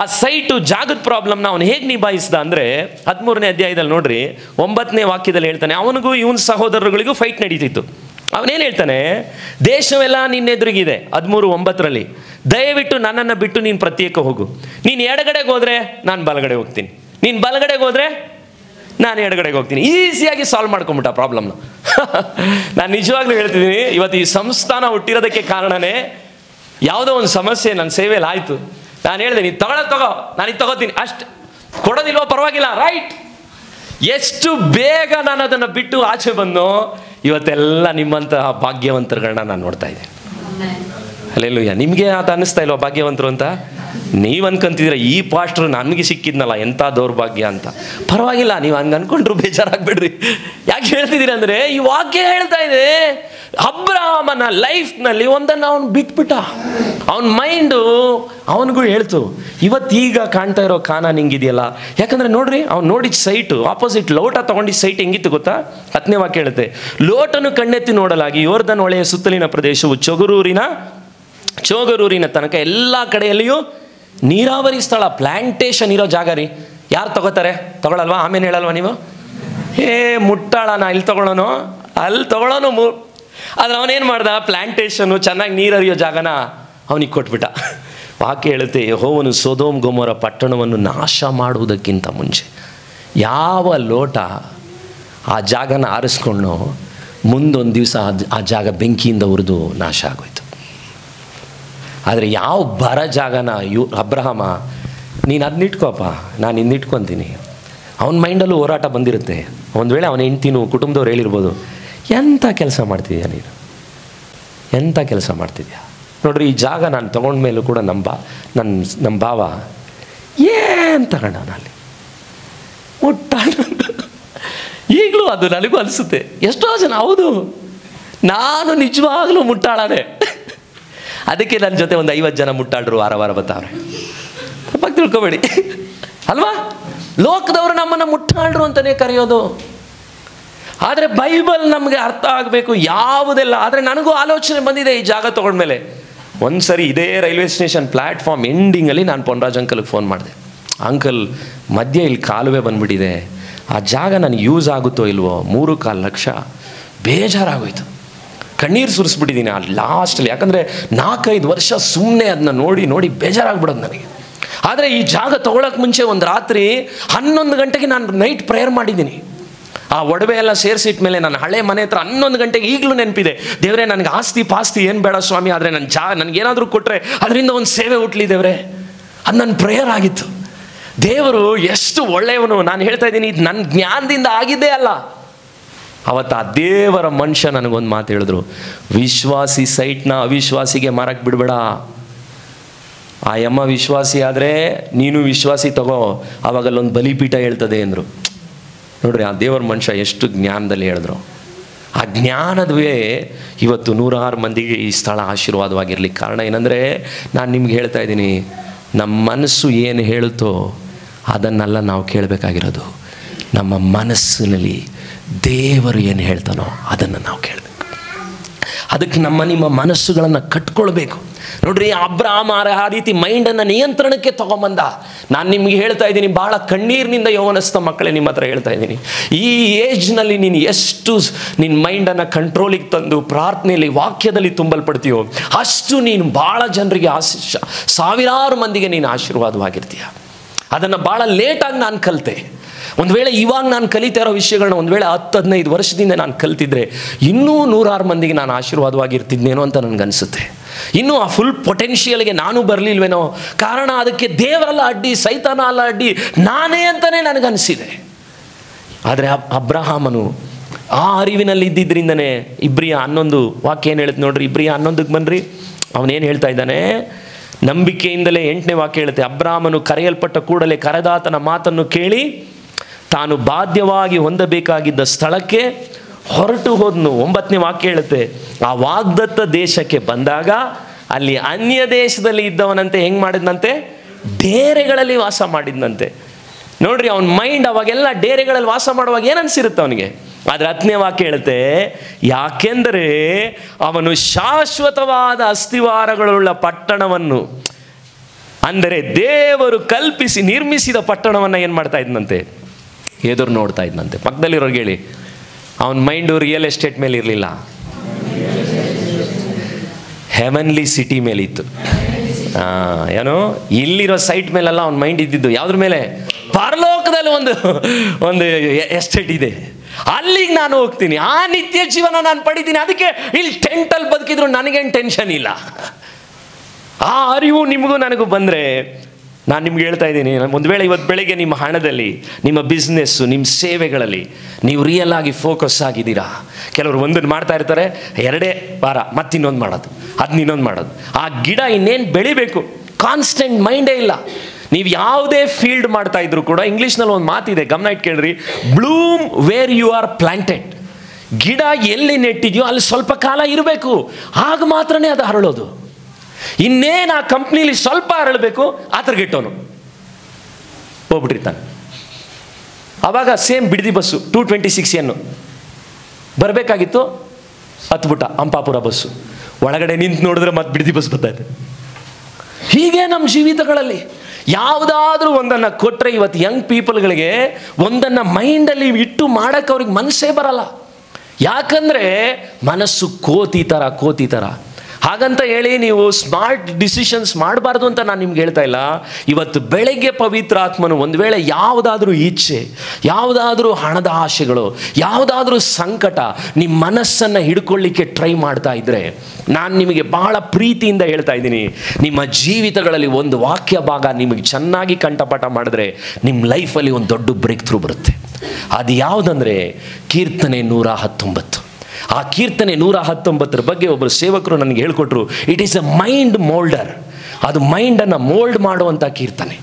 ಆ ಸೈಟು, ಜಾಗದ ಪ್ರಾಬ್ಲಮ್ನ ಅವನು ಹೇಗೆ ನಿಭಾಯಿಸ್ದ ಅಂದರೆ 13ನೇ ಅಧ್ಯಾಯದಲ್ಲಿ ನೋಡ್ರಿ, 9ನೇ ವಾಕ್ಯದಲ್ಲಿ ಹೇಳ್ತಾನೆ, ಅವನಿಗೂ ಇವನ ಸಹೋದರಗಳಿಗೂ ಫೈಟ್ ನಡೀತಿತ್ತು. ಅವನೇನು ಹೇಳ್ತಾನೆ, ದೇಶವೆಲ್ಲ ನಿನ್ನೆದುರಿಗಿದೆ, 13:9ರಲ್ಲಿ, ದಯವಿಟ್ಟು ನನ್ನನ್ನು ಬಿಟ್ಟು ನೀನು ಪ್ರತ್ಯೇಕ ಹೋಗು. ನೀನು ಎಡಗಡೆಗೆ ಹೋದರೆ ನಾನು ಬಲಗಡೆ ಹೋಗ್ತೀನಿ, ನೀನು ಬಲಗಡೆಗೆ ಹೋದರೆ ನಾನು ಎಡಗಡೆಗೆ ಹೋಗ್ತೀನಿ. ಈಸಿಯಾಗಿ ಸಾಲ್ವ್ ಮಾಡ್ಕೊಂಬಿಟ್ಟ ಪ್ರಾಬ್ಲಮ್ನ. ನಾನು ನಿಜವಾಗ್ಲೂ ಹೇಳ್ತಿದ್ದೀನಿ, ಇವತ್ತು ಈ ಸಂಸ್ಥಾನ ಹುಟ್ಟಿರೋದಕ್ಕೆ ಕಾರಣನೇ ಯಾವುದೋ ಒಂದು ಸಮಸ್ಯೆ ನನ್ನ ಸೇವೆಯಲ್ಲಿ ಆಯಿತು. ನಾನು ಹೇಳಿದೆ, ನೀನು ತಗೋ, ನಾನು ಇದು ತಗೋತೀನಿ, ಅಷ್ಟು ಕೊಡೋದಿಲ್ವೋ ಪರವಾಗಿಲ್ಲ, ರೈಟ್. ಎಷ್ಟು ಬೇಗ ನಾನು ಅದನ್ನು ಬಿಟ್ಟು ಆಚೆ ಬಂದು ಇವತ್ತೆಲ್ಲ ನಿಮ್ಮಂತಹ ಭಾಗ್ಯವಂತರುಗಳನ್ನ ನಾನು ನೋಡ್ತಾ ಇದ್ದೀನಿ. ಅಲ್ಲೆಲ್ಲೂಯ್ಯ. ನಿಮಗೆ ಅದು ಅನ್ನಿಸ್ತಾ ಇಲ್ವಾ ಭಾಗ್ಯವಂತರು ಅಂತ? ನೀವು ಅನ್ಕೊಂತಿದ್ದೀರ ಈ ಪಾಸ್ಟ್ರು ನನಗೆ ಸಿಕ್ಕಿದ್ನಲ್ಲ ಎಂಥ ದೌರ್ಭಾಗ್ಯ ಅಂತ. ಪರವಾಗಿಲ್ಲ, ನೀವು ಹಂಗೆ ಅನ್ಕೊಂಡ್ರು ಬೇಜಾರಾಗ್ಬೇಡ್ರಿ. ಯಾಕೆ ಹೇಳ್ತಿದ್ದೀರಿ ಅಂದರೆ, ಈ ವಾಕ್ಯ ಹೇಳ್ತಾ ಇದೆ, ಅಬ್ರಹಾಮನ ಲೈಫ್ನಲ್ಲಿ ಒಂದನ್ನು ಅವನು ಬಿಟ್ಬಿಟ್ಟ. ಅವನ ಮೈಂಡು ಅವನಿಗೂ ಹೇಳ್ತು, ಇವತ್ತೀಗ ಕಾಣ್ತಾ ಇರೋ ಕಾನಾನ್ ಹಿಂಗಿದೆಯಲ್ಲ. ಯಾಕಂದರೆ ನೋಡ್ರಿ, ಅವ್ನು ನೋಡಿದ ಸೈಟು ಆಪೋಸಿಟ್ ಲೋಟ ತೊಗೊಂಡಿದ್ದ ಸೈಟ್ ಹೆಂಗಿತ್ತು ಗೊತ್ತಾ? 10ನೇ ವಾಕ್ಯ ಹೇಳುತ್ತೆ, ಲೋಟನು ಕಣ್ಣೆತ್ತಿ ನೋಡಲಾಗಿ ಯೋರ್ದನ್ ಹೊಳೆಯ ಸುತ್ತಲಿನ ಪ್ರದೇಶವು ಚೋಗರೂರಿನ ತನಕ ಎಲ್ಲ ಕಡೆಯಲ್ಲಿಯೂ ನೀರಾವರಿ ಸ್ಥಳ, ಪ್ಲ್ಯಾಂಟೇಶನ್ ಇರೋ ಜಾಗ ರೀ. ಯಾರು ತಗೊಳಲ್ವಾ? ಆಮೇಲೆ ಹೇಳಲ್ವಾ ನೀವು? ಮುಟ್ಟಾಳನ ಇಲ್ಲಿ ತಗೊಳ್ಳೋನು, ಅಲ್ಲಿ ತಗೊಳ್ಳೋನು. ಆದರೆ ಅವನೇನು ಮಾಡ್ದ? ಪ್ಲ್ಯಾಂಟೇಶನ್ನು, ಚೆನ್ನಾಗಿ ನೀರರಿಯೋ ಜಾಗನ ಅವನಿಗೆ ಕೊಟ್ಬಿಟ್ಟ. ವಾಕ್ಯ ಹೇಳುತ್ತೆ, ಯೆಹೋವನು ಸೊದೋಮ್ ಗೊಮೋರ ಪಟ್ಟಣವನ್ನು ನಾಶ ಮಾಡುವುದಕ್ಕಿಂತ ಮುಂಚೆ ಯಾವ ಲೋಟ ಆ ಜಾಗನ ಆರಿಸ್ಕೊಂಡು ಮುಂದೊಂದು ದಿವಸ ಆ ಜಾಗ ಬೆಂಕಿಯಿಂದ ಉರಿದು ನಾಶ ಆಗೋಯ್ತು. ಆದರೆ ಯಾವ ಬರ ಜಾಗನ ಅಬ್ರಹಾಮ, ನೀನು ಅದನ್ನ ಇಟ್ಕೋಪ್ಪ, ನಾನು ಇನ್ನಿಟ್ಕೊತೀನಿ. ಅವನ ಮೈಂಡಲ್ಲೂ ಹೋರಾಟ ಬಂದಿರುತ್ತೆ. ಒಂದು ವೇಳೆ ಅವನ ಹೆಂಡ್ತಿನೂ ಕುಟುಂಬದವ್ರು ಹೇಳಿರ್ಬೋದು, ಎಂಥ ಕೆಲಸ ಮಾಡ್ತಿದ್ಯಾ ನೀನು, ಎಂಥ ಕೆಲಸ ಮಾಡ್ತಿದ್ಯಾ ನೋಡ್ರಿ. ಈ ಜಾಗ ನಾನು ತೊಗೊಂಡ್ಮೇಲೂ ಕೂಡ ನಮ್ಮ ಭಾವ ಏನು ತಗೊಂಡ ಅಲ್ಲಿ ಮುಟ್ಟಾಳ. ಈಗಲೂ ಅದು ನನಗೂ ಅನಿಸುತ್ತೆ. ಎಷ್ಟೋ ಜನ, ಹೌದು ನಾನು ನಿಜವಾಗ್ಲೂ ಮುಟ್ಟಾಳನೆ. ಅದಕ್ಕೆ ನನ್ನ ಜೊತೆ ಒಂದು 50 ಜನ ಮುಟ್ಟಾಳ್ರು ವಾರ ಬರ್ತಾವ್ರೆ. ತಪ್ಪಾಗಿ ತಿಳ್ಕೊಬೇಡಿ ಅಲ್ವಾ? ಲೋಕದವರು ನಮ್ಮನ್ನು ಮುಟ್ಟಾಳ್ರು ಅಂತಲೇ ಕರೆಯೋದು. ಆದರೆ ಬೈಬಲ್ ನಮಗೆ ಅರ್ಥ ಆಗಬೇಕು ಯಾವುದೆಲ್ಲ. ಆದರೆ ನನಗೂ ಆಲೋಚನೆ ಬಂದಿದೆ ಈ ಜಾಗ ತೊಗೊಂಡ್ಮೇಲೆ. ಒಂದು ಸರಿ ಇದೇ ರೈಲ್ವೆ ಸ್ಟೇಷನ್ ಪ್ಲ್ಯಾಟ್ಫಾರ್ಮ್ ಎಂಡಿಂಗಲ್ಲಿ ನಾನು ಪೊನ್ರಾಜ್ ಅಂಕಲ್ಗೆ ಫೋನ್ ಮಾಡಿದೆ. ಅಂಕಲ್, ಮಧ್ಯೆ ಇಲ್ಲಿ ಕಾಲುವೆ ಬಂದುಬಿಟ್ಟಿದೆ, ಆ ಜಾಗ ನನಗೆ ಯೂಸ್ ಆಗುತ್ತೋ ಇಲ್ವೋ, 3.25 ಲಕ್ಷ. ಬೇಜಾರಾಗೋಯ್ತು, ಕಣ್ಣೀರು ಸುರಿಸ್ಬಿಟ್ಟಿದ್ದೀನಿ ಆ ಲಾಸ್ಟಲ್ಲಿ. ಯಾಕಂದರೆ 4-5 ವರ್ಷ ಸುಮ್ಮನೆ ಅದನ್ನ ನೋಡಿ ಬೇಜಾರಾಗ್ಬಿಡೋದು ನನಗೆ. ಆದರೆ ಈ ಜಾಗ ತೊಗೊಳಕ್ಕೆ ಮುಂಚೆ ಒಂದು ರಾತ್ರಿ 11 ಗಂಟೆಗೆ ನಾನು ನೈಟ್ ಪ್ರೇಯರ್ ಮಾಡಿದ್ದೀನಿ. ಆ ಒಡವೆ ಎಲ್ಲ ಸೇರಿಸಿಟ್ಟ ಮೇಲೆ ನನ್ನ ಹಳೆ ಮನೆ ಹತ್ರ 11 ಗಂಟೆಗೆ ಈಗಲೂ ನೆನಪಿದೆ, ದೇವರೇ ನನಗೆ ಆಸ್ತಿ ಪಾಸ್ತಿ ಏನು ಬೇಡ ಸ್ವಾಮಿ, ಆದರೆ ನನಗೇನಾದರೂ ಕೊಟ್ಟರೆ ಅದರಿಂದ ಒಂದು ಸೇವೆ ಹುಟ್ಲಿ ದೇವರೇ. ಅದು ನನ್ನ ಪ್ರೇಯರ್ ಆಗಿತ್ತು. ದೇವರು ಎಷ್ಟು ಒಳ್ಳೆಯವನು. ನಾನು ಹೇಳ್ತಾ ಇದ್ದೀನಿ, ಇದು ನನ್ನ ಜ್ಞಾನದಿಂದ ಆಗಿದ್ದೇ ಅಲ್ಲ. ಅವತ್ತು ಆ ದೇವರ ಮನುಷ್ಯ ನನಗೊಂದು ಮಾತು ಹೇಳಿದ್ರು, ವಿಶ್ವಾಸಿ ಸೈಟ್ನ ಅವಿಶ್ವಾಸಿಗೆ ಮಾರಕ್ಕೆ ಬಿಡಬೇಡ. ಆ ಯಮ್ಮ ವಿಶ್ವಾಸಿ ಆದರೆ ನೀನು ವಿಶ್ವಾಸಿ ತಗೋ, ಆವಾಗಲ್ಲೊಂದು ಬಲಿಪೀಠ ಹೇಳ್ತದೆ ಅಂದರು. ನೋಡ್ರಿ, ಆ ದೇವರ ಮನುಷ್ಯ ಎಷ್ಟು ಜ್ಞಾನದಲ್ಲಿ ಹೇಳಿದ್ರು. ಆ ಜ್ಞಾನದುವೇ ಇವತ್ತು 106 ಮಂದಿಗೆ ಈ ಸ್ಥಳ ಆಶೀರ್ವಾದವಾಗಿರ್ಲಿಕ್ಕೆ ಕಾರಣ ಏನಂದರೆ, ನಾನು ನಿಮ್ಗೆ ಹೇಳ್ತಾ ಇದ್ದೀನಿ, ನಮ್ಮ ಮನಸ್ಸು ಏನು ಹೇಳುತ್ತೋ ಅದನ್ನೆಲ್ಲ ನಾವು ಕೇಳಬೇಕಾಗಿರೋದು. ನಮ್ಮ ಮನಸ್ಸಿನಲ್ಲಿ ದೇವರು ಏನು ಹೇಳ್ತಾನೋ ಅದನ್ನು ನಾವು ಕೇಳಬೇಕು. ಅದಕ್ಕೆ ನಿಮ್ಮ ಮನಸ್ಸುಗಳನ್ನು ಕಟ್ಕೊಳ್ಬೇಕು. ನೋಡ್ರಿ, ಅಬ್ರಹಾಮ ಆ ರೀತಿ ಮೈಂಡನ್ನು ನಿಯಂತ್ರಣಕ್ಕೆ ತಗೊಂಬಂದ. ನಾನು ನಿಮ್ಗೆ ಹೇಳ್ತಾ ಇದ್ದೀನಿ, ಭಾಳ ಕಣ್ಣೀರಿನಿಂದ ಯೌವನಸ್ಥ ಮಕ್ಕಳೇ ನಿಮ್ಮ ಹತ್ರ ಹೇಳ್ತಾ ಇದ್ದೀನಿ, ಈ ಏಜ್ನಲ್ಲಿ ನೀನು ಎಷ್ಟು ನಿನ್ನ ಮೈಂಡನ್ನು ಕಂಟ್ರೋಲಿಗೆ ತಂದು ಪ್ರಾರ್ಥನೆಯಲ್ಲಿ ವಾಕ್ಯದಲ್ಲಿ ತುಂಬಲ್ಪಡ್ತೀಯೋ ಅಷ್ಟು ನೀನು ಭಾಳ ಜನರಿಗೆ ಸಾವಿರಾರು ಮಂದಿಗೆ ನೀನು ಆಶೀರ್ವಾದವಾಗಿರ್ತೀಯ. ಅದನ್ನು ಭಾಳ ಲೇಟಾಗಿ ನಾನು ಕಲಿತೆ. ಒಂದು ವೇಳೆ ಇವಾಗ ನಾನು ಕಲಿತಾ ಇರೋ ವಿಷಯಗಳನ್ನ ಒಂದು ವೇಳೆ 10-15 ವರ್ಷದಿಂದ ನಾನು ಕಲ್ತಿದ್ರೆ ಇನ್ನೂ 106 ಮಂದಿಗೆ ನಾನು ಆಶೀರ್ವಾದವಾಗಿರ್ತಿದ್ನೇನೋ ಅಂತ ನನಗನ್ಸುತ್ತೆ. ಇನ್ನೂ ಆ ಫುಲ್ ಪೊಟೆನ್ಷಿಯಲ್ಗೆ ನಾನು ಬರಲಿಲ್ವೇನೋ. ಕಾರಣ ಅದಕ್ಕೆ ದೇವರಲ್ಲ ಅಡ್ಡಿ, ಸೈತಾನ ಅಲ್ಲ ಅಡ್ಡಿ, ನಾನೇ ಅಂತಲೇ ನನಗನ್ನಿಸಿದೆ. ಆದರೆ ಅಬ್ರಹಾಮನು ಆ ಅರಿವಿನಲ್ಲಿ ಇದ್ದಿದ್ದರಿಂದನೇ ಇಬ್ರಿಯ 11 ವಾಕ್ಯ ಏನು ಹೇಳುತ್ತೆ ನೋಡ್ರಿ. ಇಬ್ರಿಯ 11ಕ್ಕೆ ಬನ್ನಿರಿ. ಅವನೇನು ಹೇಳ್ತಾ ಇದ್ದಾನೆ? ನಂಬಿಕೆಯಿಂದಲೇ 8ನೇ ವಾಕ್ಯ ಹೇಳುತ್ತೆ, ಅಬ್ರಹಾಮನು ಕರೆಯಲ್ಪಟ್ಟ ಕೂಡಲೇ ಕರೆದಾತನ ಮಾತನ್ನು ಕೇಳಿ ತಾನು ಬಾಧ್ಯವಾಗಿ ಹೊಂದಬೇಕಾಗಿದ್ದ ಸ್ಥಳಕ್ಕೆ ಹೊರಟು ಹೋದನು. 9ನೇ ವಾಕ್ಯ ಹೇಳುತ್ತೆ, ಆ ವಾಗ್ದತ್ತ ದೇಶಕ್ಕೆ ಬಂದಾಗ ಅಲ್ಲಿ ಅನ್ಯ ದೇಶದಲ್ಲಿ ಇದ್ದವನಂತೆ ಹೆಂಗೆ ಮಾಡಿದ್ನಂತೆ? ಡೇರೆಗಳಲ್ಲಿ ವಾಸ ಮಾಡಿದ್ನಂತೆ. ನೋಡ್ರಿ, ಅವನ ಮೈಂಡ್ ಅವಾಗೆಲ್ಲ ಡೇರೆಗಳಲ್ಲಿ ವಾಸ ಮಾಡುವಾಗ ಏನು ಅನಿಸಿರುತ್ತೆ ಅವನಿಗೆ. ಆದರೆ 10ನೇ ವಾಕ್ಯ ಹೇಳುತ್ತೆ, ಯಾಕೆಂದರೆ ಅವನು ಶಾಶ್ವತವಾದ ಅಸ್ಥಿವಾರಗಳುಳ್ಳ ಪಟ್ಟಣವನ್ನು, ಅಂದರೆ ದೇವರು ಕಲ್ಪಿಸಿ ನಿರ್ಮಿಸಿದ ಪಟ್ಟಣವನ್ನು ಏನು ಮಾಡ್ತಾ ಇದ್ನಂತೆ? ಎದುರು ನೋಡ್ತಾ ಇದ್ನಂತೆ. ಪಕ್ಕದಲ್ಲಿರೋರ್ಗೆ ಹೇಳಿ, ಅವನ ಮೈಂಡು ರಿಯಲ್ ಎಸ್ಟೇಟ್ ಮೇಲೆ ಇರಲಿಲ್ಲ, ಹೆವನ್ಲಿ ಸಿಟಿ ಮೇಲಿತ್ತು. ಏನೋ ಇಲ್ಲಿರೋ ಸೈಟ್ ಮೇಲೆಲ್ಲ ಅವ್ನ ಮೈಂಡ್ ಇದ್ದಿದ್ದು ಯಾವುದ್ರ ಮೇಲೆ? ಪರಲೋಕದಲ್ಲಿ ಒಂದು ಎಸ್ಟೇಟ್ ಇದೆ, ಅಲ್ಲಿಗೆ ನಾನು ಹೋಗ್ತೀನಿ, ಆ ನಿತ್ಯ ಜೀವನ ನಾನು ಪಡಿತೀನಿ. ಅದಕ್ಕೆ ಇಲ್ಲಿ ಟೆಂಟಲ್ಲಿ ಬದುಕಿದ್ರು ನನಗೇನು ಟೆನ್ಷನ್ ಇಲ್ಲ. ಆ ಅರಿವು ನಿಮಗೂ ನನಗೂ ಬಂದರೆ, ನಾನು ನಿಮ್ಗೆ ಹೇಳ್ತಾ ಇದ್ದೀನಿ, ಒಂದು ವೇಳೆ ಇವತ್ತು ಬೆಳಗ್ಗೆ ನಿಮ್ಮ ಹಣದಲ್ಲಿ, ನಿಮ್ಮ ಬಿಸ್ನೆಸ್ಸು, ನಿಮ್ಮ ಸೇವೆಗಳಲ್ಲಿ ನೀವು ರಿಯಲ್ ಆಗಿ ಫೋಕಸ್ ಆಗಿದ್ದೀರಾ. ಕೆಲವರು ಒಂದನ್ನು ಮಾಡ್ತಾ ಇರ್ತಾರೆ, 2 ವಾರ ಮತ್ತಿನ್ನೊಂದು ಮಾಡೋದು, ಅದನ್ನ ಇನ್ನೊಂದು ಮಾಡೋದು. ಆ ಗಿಡ ಇನ್ನೇನು ಬೆಳಿಬೇಕು, ಕಾನ್ಸ್ಟೆಂಟ್ ಮೈಂಡೇ ಇಲ್ಲ. ನೀವು ಯಾವುದೇ ಫೀಲ್ಡ್ ಮಾಡ್ತಾ ಇದ್ರು ಕೂಡ, ಇಂಗ್ಲೀಷ್ನಲ್ಲಿ ಒಂದು ಮಾತಿದೆ, ಗಮನ ಇಟ್ಟು ಕೇಳ್ರಿ, bloom where you are planted. ಗಿಡ ಎಲ್ಲಿ ನೆಟ್ಟಿದೆಯೋ ಅಲ್ಲಿ ಸ್ವಲ್ಪ ಕಾಲ ಇರಬೇಕು, ಆಗ ಮಾತ್ರನೇ ಅದು ಹರಳೋದು. ಇನ್ನೇನು ಆ ಕಂಪ್ನಿಲಿ ಸ್ವಲ್ಪ ಹರಳಬೇಕು, ಆತರ್ಗೆಟ್ಟವನು ಹೋಗ್ಬಿಟ್ಟಿರ್ತಾನೆ. ಆವಾಗ ಸೇಮ್ ಬಿಡದಿ ಬಸ್ಸು 226 ಬರಬೇಕಾಗಿತ್ತು, ಹತ್ಬಿಟ್ಟ ಅಂಪಾಪುರ ಬಸ್ಸು. ಒಳಗಡೆ ನಿಂತು ನೋಡಿದ್ರೆ ಮತ್ತೆ ಬಿಡದಿ ಬಸ್ ಬರ್ತಾಯಿದೆ. ಹೀಗೆ ನಮ್ಮ ಜೀವಿತಗಳಲ್ಲಿ ಯಾವುದಾದ್ರೂ ಒಂದನ್ನು ಕೊಟ್ಟರೆ, ಇವತ್ತು ಯಂಗ್ ಪೀಪಲ್ಗಳಿಗೆ ಒಂದನ್ನು ಮೈಂಡಲ್ಲಿ ಇಟ್ಟು ಮಾಡೋಕ್ಕೆ ಅವ್ರಿಗೆ ಮನಸ್ಸೇ ಬರಲ್ಲ. ಯಾಕಂದರೆ ಮನಸ್ಸು ಕೋತಿ ಥರ. ಹಾಗಂತ ಹೇಳಿ ನೀವು ಸ್ಮಾರ್ಟ್ ಡಿಸಿಷನ್ಸ್ ಮಾಡಬಾರ್ದು ಅಂತ ನಾನು ನಿಮ್ಗೆ ಹೇಳ್ತಾ ಇಲ್ಲ. ಇವತ್ತು ಬೆಳಗ್ಗೆ ಪವಿತ್ರ ಆತ್ಮನು ಒಂದು ವೇಳೆ ಯಾವುದಾದ್ರೂ ಇಚ್ಛೆ, ಯಾವುದಾದ್ರೂ ಹಣದ ಆಶೆಗಳು, ಯಾವುದಾದ್ರೂ ಸಂಕಟ ನಿಮ್ಮ ಮನಸ್ಸನ್ನು ಹಿಡ್ಕೊಳ್ಳಿಕ್ಕೆ ಟ್ರೈ ಮಾಡ್ತಾ ಇದ್ದರೆ, ನಾನು ನಿಮಗೆ ಬಹಳ ಪ್ರೀತಿಯಿಂದ ಹೇಳ್ತಾ ಇದ್ದೀನಿ, ನಿಮ್ಮ ಜೀವಿತಗಳಲ್ಲಿ ಒಂದು ವಾಕ್ಯ ಭಾಗ ನಿಮಗೆ ಚೆನ್ನಾಗಿ ಕಂಠಪಾಠ ಮಾಡಿದ್ರೆ ನಿಮ್ಮ ಲೈಫಲ್ಲಿ ಒಂದು ದೊಡ್ಡ ಬ್ರೇಕ್ ಥ್ರೂ ಬರುತ್ತೆ. ಅದು ಯಾವುದಂದರೆ ಕೀರ್ತನೆ 119. ಆ ಕೀರ್ತನೆ 119 ಬಗ್ಗೆ ಒಬ್ಬರು ಸೇವಕರು ನನಗೆ ಹೇಳ್ಕೊಟ್ರು. It is a mind moulder. ಅದು ಮೈಂಡನ್ನು ಮೋಲ್ಡ್ ಮಾಡುವಂಥ ಕೀರ್ತನೆ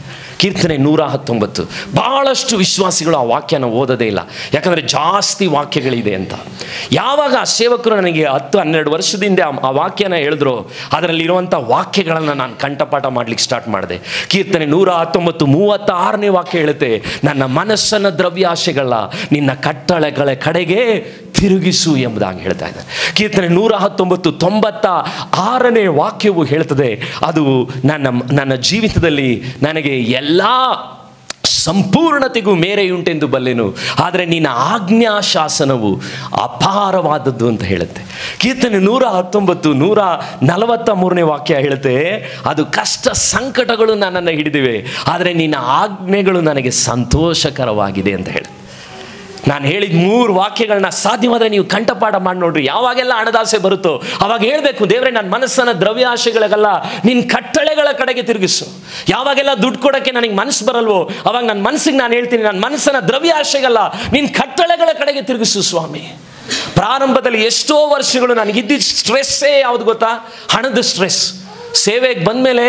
119. ಬಹಳಷ್ಟು ವಿಶ್ವಾಸಿಗಳು ಆ ವಾಕ್ಯನ ಓದೋದೇ ಇಲ್ಲ, ಯಾಕಂದರೆ ಜಾಸ್ತಿ ವಾಕ್ಯಗಳಿದೆ ಅಂತ. ಯಾವಾಗ ಆ ಸೇವಕರು ನನಗೆ 10-12 ವರ್ಷದಿಂದ ಆ ವಾಕ್ಯನ ಹೇಳಿದ್ರು, ಅದರಲ್ಲಿರುವಂಥ ವಾಕ್ಯಗಳನ್ನು ನಾನು ಕಂಠಪಾಠ ಮಾಡಲಿಕ್ಕೆ ಸ್ಟಾರ್ಟ್ ಮಾಡಿದೆ. ಕೀರ್ತನೆ 119:36 ವಾಕ್ಯ ಹೇಳುತ್ತೆ, ನನ್ನ ಮನಸ್ಸನ್ನು ದ್ರವ್ಯಾಶೆಗಳ ನಿನ್ನ ಕಟ್ಟಳೆಗಳ ಕಡೆಗೆ ತಿರುಗಿಸು ಎಂಬುದಾಗಿ ಹೇಳ್ತಾ ಇದ್ದಾರೆ. ಕೀರ್ತನೆ 119:96 ವಾಕ್ಯವು ಹೇಳ್ತದೆ, ಅದು ನನ್ನ ಜೀವಿತದಲ್ಲಿ ನನಗೆ ಎಲ್ಲ ಸಂಪೂರ್ಣತೆಗೂ ಮೇರೆಯುಂಟೆಂದು ಬಲ್ಲೆನು, ಆದರೆ ನಿನ್ನ ಆಜ್ಞಾ ಶಾಸನವು ಅಪಾರವಾದದ್ದು ಅಂತ ಹೇಳುತ್ತೆ. ಕೀರ್ತನೆ 119:143 ವಾಕ್ಯ ಹೇಳುತ್ತೆ, ಅದು ಕಷ್ಟ ಸಂಕಟಗಳು ನನ್ನನ್ನು ಹಿಡಿದಿವೆ, ಆದರೆ ನಿನ್ನ ಆಜ್ಞೆಗಳು ನನಗೆ ಸಂತೋಷಕರವಾಗಿದೆ ಅಂತ ಹೇಳುತ್ತೆ. ನಾನು ಹೇಳಿದ 3 ವಾಕ್ಯಗಳನ್ನ ಸಾಧ್ಯವಾದರೆ ನೀವು ಕಂಠಪಾಠ ಮಾಡಿ ನೋಡ್ರಿ. ಯಾವಾಗೆಲ್ಲ ಹಣದಾಸೆ ಬರುತ್ತೋ ಅವಾಗ ಹೇಳಬೇಕು, ದೇವರೇ ನನ್ನ ಮನಸ್ಸನ್ನು ದ್ರವ್ಯಾಶೆಗಳಿಗಲ್ಲ ನಿನ್ನ ಕಟ್ಟಳೆಗಳ ಕಡೆಗೆ ತಿರುಗಿಸು. ಯಾವಾಗೆಲ್ಲ ದುಡ್ಡು ಕೊಡೋಕ್ಕೆ ನನಗೆ ಮನಸ್ಸು ಬರಲ್ವೋ ಅವಾಗ ನನ್ನ ಮನಸ್ಸಿಗೆ ನಾನು ಹೇಳ್ತೀನಿ, ನನ್ನ ಮನಸ್ಸನ್ನು ದ್ರವ್ಯಾಶೆಗಲ್ಲ ನಿನ್ನ ಕಟ್ಟಳೆಗಳ ಕಡೆಗೆ ತಿರುಗಿಸು ಸ್ವಾಮಿ. ಪ್ರಾರಂಭದಲ್ಲಿ ಎಷ್ಟೋ ವರ್ಷಗಳು ನನಗಿದ್ದಿದ್ದ ಸ್ಟ್ರೆಸ್ಸೇ ಯಾವುದು ಗೊತ್ತಾ? ಹಣದ ಸ್ಟ್ರೆಸ್. ಸೇವೆಗೆ ಬಂದಮೇಲೆ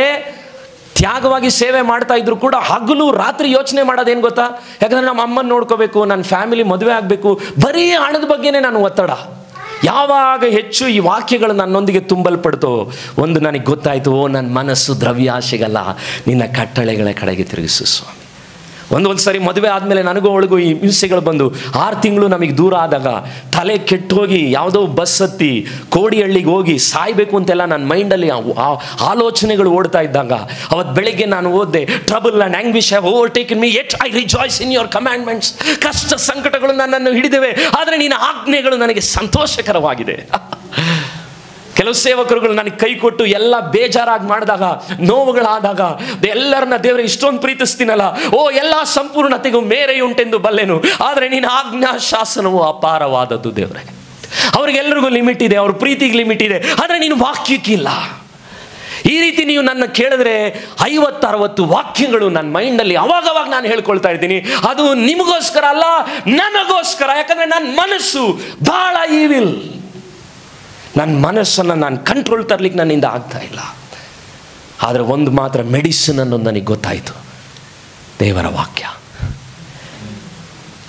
ತ್ಯಾಗವಾಗಿ ಸೇವೆ ಮಾಡ್ತಾ ಇದ್ರು ಕೂಡ ಹಗಲು ರಾತ್ರಿ ಯೋಚನೆ ಮಾಡೋದೇನು ಗೊತ್ತಾ? ಯಾಕಂದರೆ ನಮ್ಮ ಅಮ್ಮನ ನೋಡ್ಕೋಬೇಕು, ನನ್ನ ಫ್ಯಾಮಿಲಿ ಮದುವೆ ಆಗಬೇಕು, ಬರೀ ಹಣದ ಬಗ್ಗೆನೇ ನಾನು ಒತ್ತಡ. ಯಾವಾಗ ಹೆಚ್ಚು ಈ ವಾಕ್ಯಗಳು ನನ್ನೊಂದಿಗೆ ತುಂಬಲ್ಪಡ್ತೋ ಒಂದು ನನಗೆ ಗೊತ್ತಾಯಿತು, ನನ್ನ ಮನಸ್ಸು ದ್ರವ್ಯಾಶೆಗಲ್ಲ ನಿನ್ನ ಕಟ್ಟಳೆಗಳ ಕಡೆಗೆ ತಿರುಗಿಸು ಸ್ವಾಮಿ. ಒಂದು ಸರಿ ಮದುವೆ ಆದಮೇಲೆ ನನಗೂ ಅವಳಿಗೂ ಈ ಹಿಂಸೆಗಳು ಬಂದು 6 ತಿಂಗಳು ನಮಗೆ ದೂರ ಆದಾಗ ತಲೆ ಕೆಟ್ಟೋಗಿ ಯಾವುದೋ ಬಸ್ ಹತ್ತಿ ಕೋಡಿಹಳ್ಳಿಗೆ ಹೋಗಿ ಸಾಯಬೇಕು ಅಂತೆಲ್ಲ ನನ್ನ ಮೈಂಡಲ್ಲಿ ಆಲೋಚನೆಗಳು ಓಡ್ತಾ ಇದ್ದಾಗ ಅವತ್ತು ಬೆಳಗ್ಗೆ ನಾನು ಓದಿದೆ, trouble and anguish have overtaken me yet I rejoice in your commandments. ಕಷ್ಟ ಸಂಕಟಗಳು ನನ್ನನ್ನು ಹಿಡಿದಿವೆ, ಆದರೆ ನಿನ್ನ ಆಜ್ಞೆಗಳು ನನಗೆ ಸಂತೋಷಕರವಾಗಿದೆ. ಕೆಲವು ಸೇವಕರುಗಳು ನನಗೆ ಕೈ ಕೊಟ್ಟು ಎಲ್ಲ ಬೇಜಾರಾಗಿ ಮಾಡಿದಾಗ, ನೋವುಗಳಾದಾಗ, ಎಲ್ಲರನ್ನ ದೇವರೇ ಇಷ್ಟೊಂದು ಪ್ರೀತಿಸ್ತೀನಲ್ಲ, ಎಲ್ಲ ಸಂಪೂರ್ಣತೆಗೂ ಮೇರೆಯುಂಟೆಂದು ಬಲ್ಲೆನು, ಆದರೆ ನಿನ್ನ ಆಜ್ಞಾ ಶಾಸನವು ಅಪಾರವಾದದ್ದು ದೇವರೇ. ಅವ್ರಿಗೆಲ್ಲರಿಗೂ ಲಿಮಿಟ್ ಇದೆ, ಅವ್ರ ಪ್ರೀತಿಗೆ ಲಿಮಿಟ್ ಇದೆ, ಆದರೆ ನೀನು ವಾಕ್ಯಕ್ಕಿಲ್ಲ. ಈ ರೀತಿ ನೀವು ನನ್ನ ಕೇಳಿದ್ರೆ 50-60 ವಾಕ್ಯಗಳು ನನ್ನ ಮೈಂಡಲ್ಲಿ ಅವಾಗವಾಗ ನಾನು ಹೇಳ್ಕೊಳ್ತಾ ಇದ್ದೀನಿ. ಅದು ನಿಮಗೋಸ್ಕರ ಅಲ್ಲ, ನನಗೋಸ್ಕರ. ಯಾಕಂದರೆ ನನ್ನ ಮನಸ್ಸು ಬಹಳ ಈವಿಲ್. ನನ್ನ ಮನಸ್ಸನ್ನು ನಾನು ಕಂಟ್ರೋಲ್ ತರಲಿಕ್ಕೆ ನನ್ನಿಂದ ಆಗ್ತಾ ಇಲ್ಲ. ಆದರೆ ಒಂದು ಮಾತ್ರ ಮೆಡಿಸಿನ್ ಅನ್ನೋದು ನನಗೆ ಗೊತ್ತಾಯಿತು, ದೇವರ ವಾಕ್ಯ.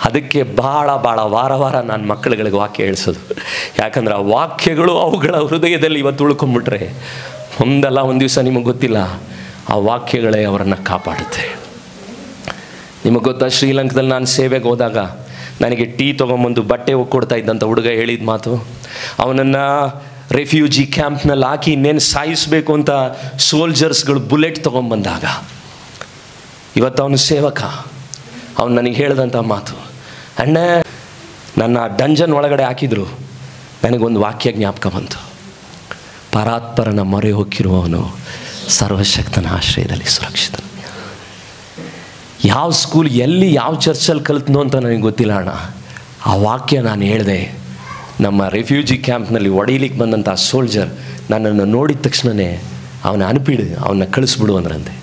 ಅದಕ್ಕೆ ಭಾಳ ವಾರ ನಾನು ಮಕ್ಕಳುಗಳಿಗೆ ವಾಕ್ಯ ಹೇಳಿಸೋದು. ಯಾಕಂದರೆ ಆ ವಾಕ್ಯಗಳು ಅವುಗಳ ಹೃದಯದಲ್ಲಿ ಇವತ್ತು ಉಳ್ಕೊಂಡ್ಬಿಟ್ರೆ ಒಂದಲ್ಲ ಒಂದು ದಿವಸ ನಿಮಗೆ ಗೊತ್ತಿಲ್ಲ ಆ ವಾಕ್ಯಗಳೇ ಅವರನ್ನು ಕಾಪಾಡುತ್ತೆ. ನಿಮಗೆ ಗೊತ್ತಾ, ಶ್ರೀಲಂಕಾದಲ್ಲಿ ನಾನು ಸೇವೆಗೆ ಹೋದಾಗ ನನಗೆ ಟೀ ತೊಗೊಂಬಂದು ಬಟ್ಟೆ ಕೊಡ್ತಾ ಇದ್ದಂಥ ಹುಡುಗ ಹೇಳಿದ ಮಾತು, ಅವನನ್ನು ರೆಫ್ಯೂಜಿ ಕ್ಯಾಂಪ್ನಲ್ಲಿ ಹಾಕಿ ಇನ್ನೇನು ಸಾಯಿಸಬೇಕು ಅಂತ ಸೋಲ್ಜರ್ಸ್ಗಳು ಬುಲೆಟ್ ತೊಗೊಂಬಂದಾಗ, ಇವತ್ತು ಅವನು ಸೇವಕ, ಅವನು ನನಗೆ ಹೇಳಿದಂಥ ಮಾತು, ಅಣ್ಣ ನನ್ನ ಡಂಜನ್ ಒಳಗಡೆ ಹಾಕಿದ್ರು, ನನಗೊಂದು ವಾಕ್ಯ ಜ್ಞಾಪಕ ಬಂತು, ಪರಾತ್ಪರನ ಮೊರೆ ಹೊಕ್ಕಿರುವವನು ಸರ್ವಶಕ್ತನ ಆಶ್ರಯದಲ್ಲಿ ಸುರಕ್ಷಿತ. ಯಾವ ಸ್ಕೂಲ್ ಎಲ್ಲಿ ಯಾವ ಚರ್ಚಲ್ಲಿ ಕಲಿತ್ನೋ ಅಂತ ನನಗೆ ಗೊತ್ತಿಲ್ಲ ಅಣ್ಣ. ಆ ವಾಕ್ಯ ನಾನು ಹೇಳಿದೆ. ನಮ್ಮ ರೆಫ್ಯೂಜಿ ಕ್ಯಾಂಪ್ನಲ್ಲಿ ಹೊಡೀಲಿಕ್ಕೆ ಬಂದಂಥ ಸೋಲ್ಜರ್ ನನ್ನನ್ನು ನೋಡಿದ ತಕ್ಷಣವೇ ಅವನ ಅನುಪಿಡು, ಅವನ್ನ ಕಳಿಸ್ಬಿಡು ಅಂದ್ರಂತೆ.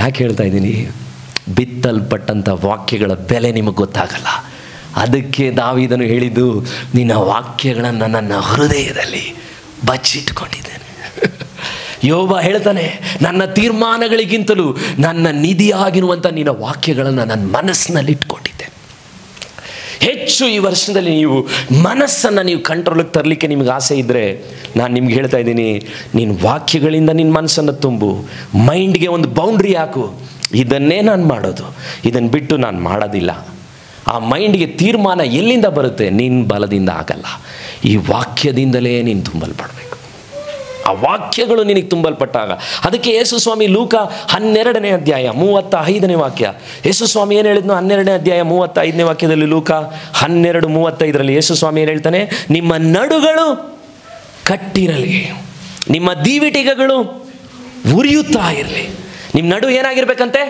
ಯಾಕೆ ಹೇಳ್ತಾ ಇದ್ದೀನಿ? ಬಿತ್ತಲ್ಪಟ್ಟಂಥ ವಾಕ್ಯಗಳ ಬೆಲೆ ನಿಮಗೆ ಗೊತ್ತಾಗಲ್ಲ. ಅದಕ್ಕೆ ದಾವೀದನು ಹೇಳಿದ್ದು, ನಿನ್ನ ವಾಕ್ಯಗಳನ್ನು ನನ್ನ ಹೃದಯದಲ್ಲಿ ಬಚ್ಚಿಟ್ಕೊಂಡಿದ್ದೇನೆ. ಯೋಬ ಹೇಳ್ತಾನೆ, ನನ್ನ ತೀರ್ಮಾನಗಳಿಗಿಂತಲೂ ನನ್ನ ನಿಧಿಯಾಗಿರುವಂಥ ನಿನ್ನ ವಾಕ್ಯಗಳನ್ನು ನನ್ನ ಮನಸ್ಸಿನಲ್ಲಿ ಇಟ್ಕೊಂಡಿದ್ದೆ. ಹೆಚ್ಚು ಈ ವರ್ಷದಲ್ಲಿ ನೀವು ಮನಸ್ಸನ್ನು ನೀವು ಕಂಟ್ರೋಲಿಗೆ ತರಲಿಕ್ಕೆ ನಿಮಗೆ ಆಸೆ ಇದ್ದರೆ ನಾನು ನಿಮ್ಗೆ ಹೇಳ್ತಾ ಇದ್ದೀನಿ, ನಿನ್ನ ವಾಕ್ಯಗಳಿಂದ ನಿನ್ನ ಮನಸ್ಸನ್ನು ತುಂಬು. ಮೈಂಡ್ಗೆ ಒಂದು ಬೌಂಡ್ರಿ ಹಾಕು, ಇದನ್ನೇ ನಾನು ಮಾಡೋದು, ಇದನ್ನು ಬಿಟ್ಟು ನಾನು ಮಾಡೋದಿಲ್ಲ. ಆ ಮೈಂಡ್ಗೆ ತೀರ್ಮಾನ ಎಲ್ಲಿಂದ ಬರುತ್ತೆ? ನಿನ್ನ ಬಲದಿಂದ ಆಗಲ್ಲ, ಈ ವಾಕ್ಯದಿಂದಲೇ ನೀನು ತುಂಬಲ್ಪಡಬೇಕು. ಆ ವಾಕ್ಯಗಳು ನಿನಗೆ ತುಂಬಲ್ಪಟ್ಟಾಗ. ಅದಕ್ಕೆ ಯೇಸು ಸ್ವಾಮಿ ಲೂಕ 12ನೇ ಅಧ್ಯಾಯ 35ನೇ ವಾಕ್ಯ, ಯೇಸು ಸ್ವಾಮಿ ಏನು ಹೇಳಿದ್ನು? 12ನೇ ಅಧ್ಯಾಯ 35ನೇ ವಾಕ್ಯದಲ್ಲಿ, ಲೂಕ 12:35 ಯೇಸು ಸ್ವಾಮಿ ಏನು ಹೇಳ್ತಾನೆ? ನಿಮ್ಮ ನಡುಗಳು ಕಟ್ಟಿರಲಿ, ನಿಮ್ಮ ದೀವಿಟಿಗೆಗಳು ಉರಿಯುತ್ತಾ ಇರಲಿ. ನಿಮ್ಮ ನಡು ಏನಾಗಿರ್ಬೇಕಂತೆ?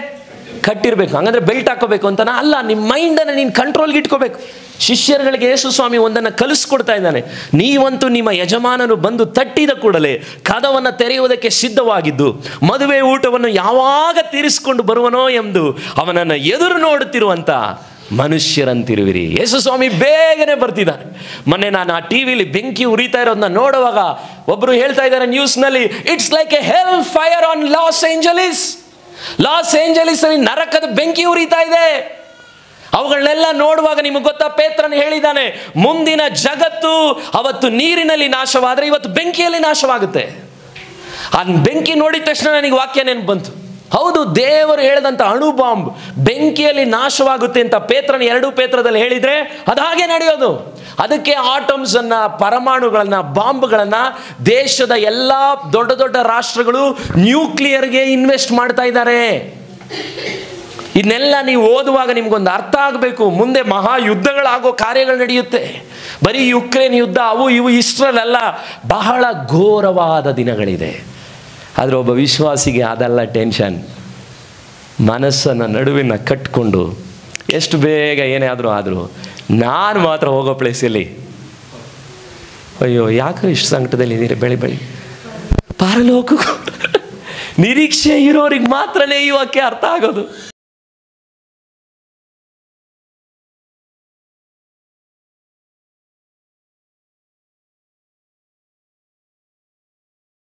ಕಟ್ಟಿರಬೇಕು. ಹಂಗಂದ್ರೆ ಬೆಲ್ಟ್ ಹಾಕೋಬೇಕು ಅಂತನಾ? ಅಲ್ಲ, ನಿಮ್ಮ ಮೈಂಡನ್ನು ನೀನು ಕಂಟ್ರೋಲ್ಗೆ ಇಟ್ಕೋಬೇಕು. ಶಿಷ್ಯರುಗಳಿಗೆ ಯೇಸು ಸ್ವಾಮಿ ಒಂದನ್ನು ಕಲಿಸ್ಕೊಡ್ತಾ ಇದ್ದಾನೆ. ನೀವಂತೂ ನಿಮ್ಮ ಯಜಮಾನನು ಬಂದು ತಟ್ಟಿದ ಕೂಡಲೇ ಕದವನ್ನು ತೆರೆಯುವುದಕ್ಕೆ ಸಿದ್ಧವಾಗಿದ್ದು ಮದುವೆ ಊಟವನ್ನು ಯಾವಾಗ ತೀರಿಸಿಕೊಂಡು ಬರುವನೋ ಎಂದು ಅವನನ್ನು ಎದುರು ನೋಡುತ್ತಿರುವಂಥ ಮನುಷ್ಯರಂತಿರುವಿರಿ. ಯೇಸು ಸ್ವಾಮಿ ಬೇಗನೆ ಬರ್ತಿದ್ದಾನೆ. ಮೊನ್ನೆ ನಾನು ಆ ಟಿವಿಲಿ ಬೆಂಕಿ ಉರಿತಾ ಇರೋದನ್ನ ನೋಡುವಾಗ ಒಬ್ಬರು ಹೇಳ್ತಾ ಇದ್ದಾರೆ ನ್ಯೂಸ್ನಲ್ಲಿ, it's like a hell fire on Los Angeles. Los Angeles ಅಲ್ಲಿ ನರಕದ ಬೆಂಕಿ ಉರಿತಾ ಇದೆ. ಅವುಗಳನ್ನೆಲ್ಲ ನೋಡುವಾಗ ನಿಮಗೆ ಗೊತ್ತಾ, ಪೇತ್ರನು ಹೇಳಿದ್ದಾನೆ, ಮುಂದಿನ ಜಗತ್ತು ಅವತ್ತು ನೀರಿನಲ್ಲಿ ನಾಶವಾದರೆ ಇವತ್ತು ಬೆಂಕಿಯಲ್ಲಿ ನಾಶವಾಗುತ್ತೆ. ಆ ಬೆಂಕಿ ನೋಡಿದ ತಕ್ಷಣ ನನಗೆ ವಾಕ್ಯ ನೆನಪು ಬಂತು. ಹೌದು, ದೇವರು ಹೇಳಿದಂಥ ಅಣು ಬಾಂಬ್ ಬೆಂಕಿಯಲ್ಲಿ ನಾಶವಾಗುತ್ತೆ ಅಂತ ಪೇತ್ರನ 2 ಪೇತ್ರದಲ್ಲಿ ಹೇಳಿದರೆ ಅದು ಹಾಗೆ ನಡೆಯೋದು. ಅದಕ್ಕೆ ಆಟಮ್ಸ್ ಅನ್ನ, ಪರಮಾಣುಗಳನ್ನ, ಬಾಂಬ್ಗಳನ್ನ ದೇಶದ ಎಲ್ಲ ದೊಡ್ಡ ದೊಡ್ಡ ರಾಷ್ಟ್ರಗಳು ನ್ಯೂಕ್ಲಿಯರ್ಗೆ ಇನ್ವೆಸ್ಟ್ ಮಾಡ್ತಾ ಇದ್ದಾರೆ. ಇದನ್ನೆಲ್ಲ ನೀವು ಓದುವಾಗ ನಿಮ್ಗೊಂದು ಅರ್ಥ ಆಗಬೇಕು. ಮುಂದೆ ಮಹಾಯುದ್ಧಗಳಾಗೋ ಕಾರ್ಯಗಳು ನಡೆಯುತ್ತೆ. ಬರೀ ಯುಕ್ರೇನ್ ಯುದ್ಧ, ಅವು ಇವು ಇಸ್ರೇಲ್ ಅಲ್ಲ, ಬಹಳ ಘೋರವಾದ ದಿನಗಳಿದೆ. ಆದರೆ ಒಬ್ಬ ವಿಶ್ವಾಸಿಗೆ ಅದೆಲ್ಲ ಟೆನ್ಷನ್. ಮನಸ್ಸನ್ನು ನಡುವಿನ ಕಟ್ಕೊಂಡು ಎಷ್ಟು ಬೇಗ ಏನೇ ಆದರೂ ನಾನು ಮಾತ್ರ ಹೋಗೋ ಪ್ಲೇಸಲ್ಲಿ, ಅಯ್ಯೋ ಯಾಕೆ ಇಷ್ಟು ಸಂಕಟದಲ್ಲಿ ಇದ್ದೀರಿ, ಬೆಳಿ ಪರಲೋಕ ನಿರೀಕ್ಷೆ ಇರೋರಿಗೆ ಮಾತ್ರನೇ ಈ ವಾಕ್ಯ ಅರ್ಥ ಆಗೋದು.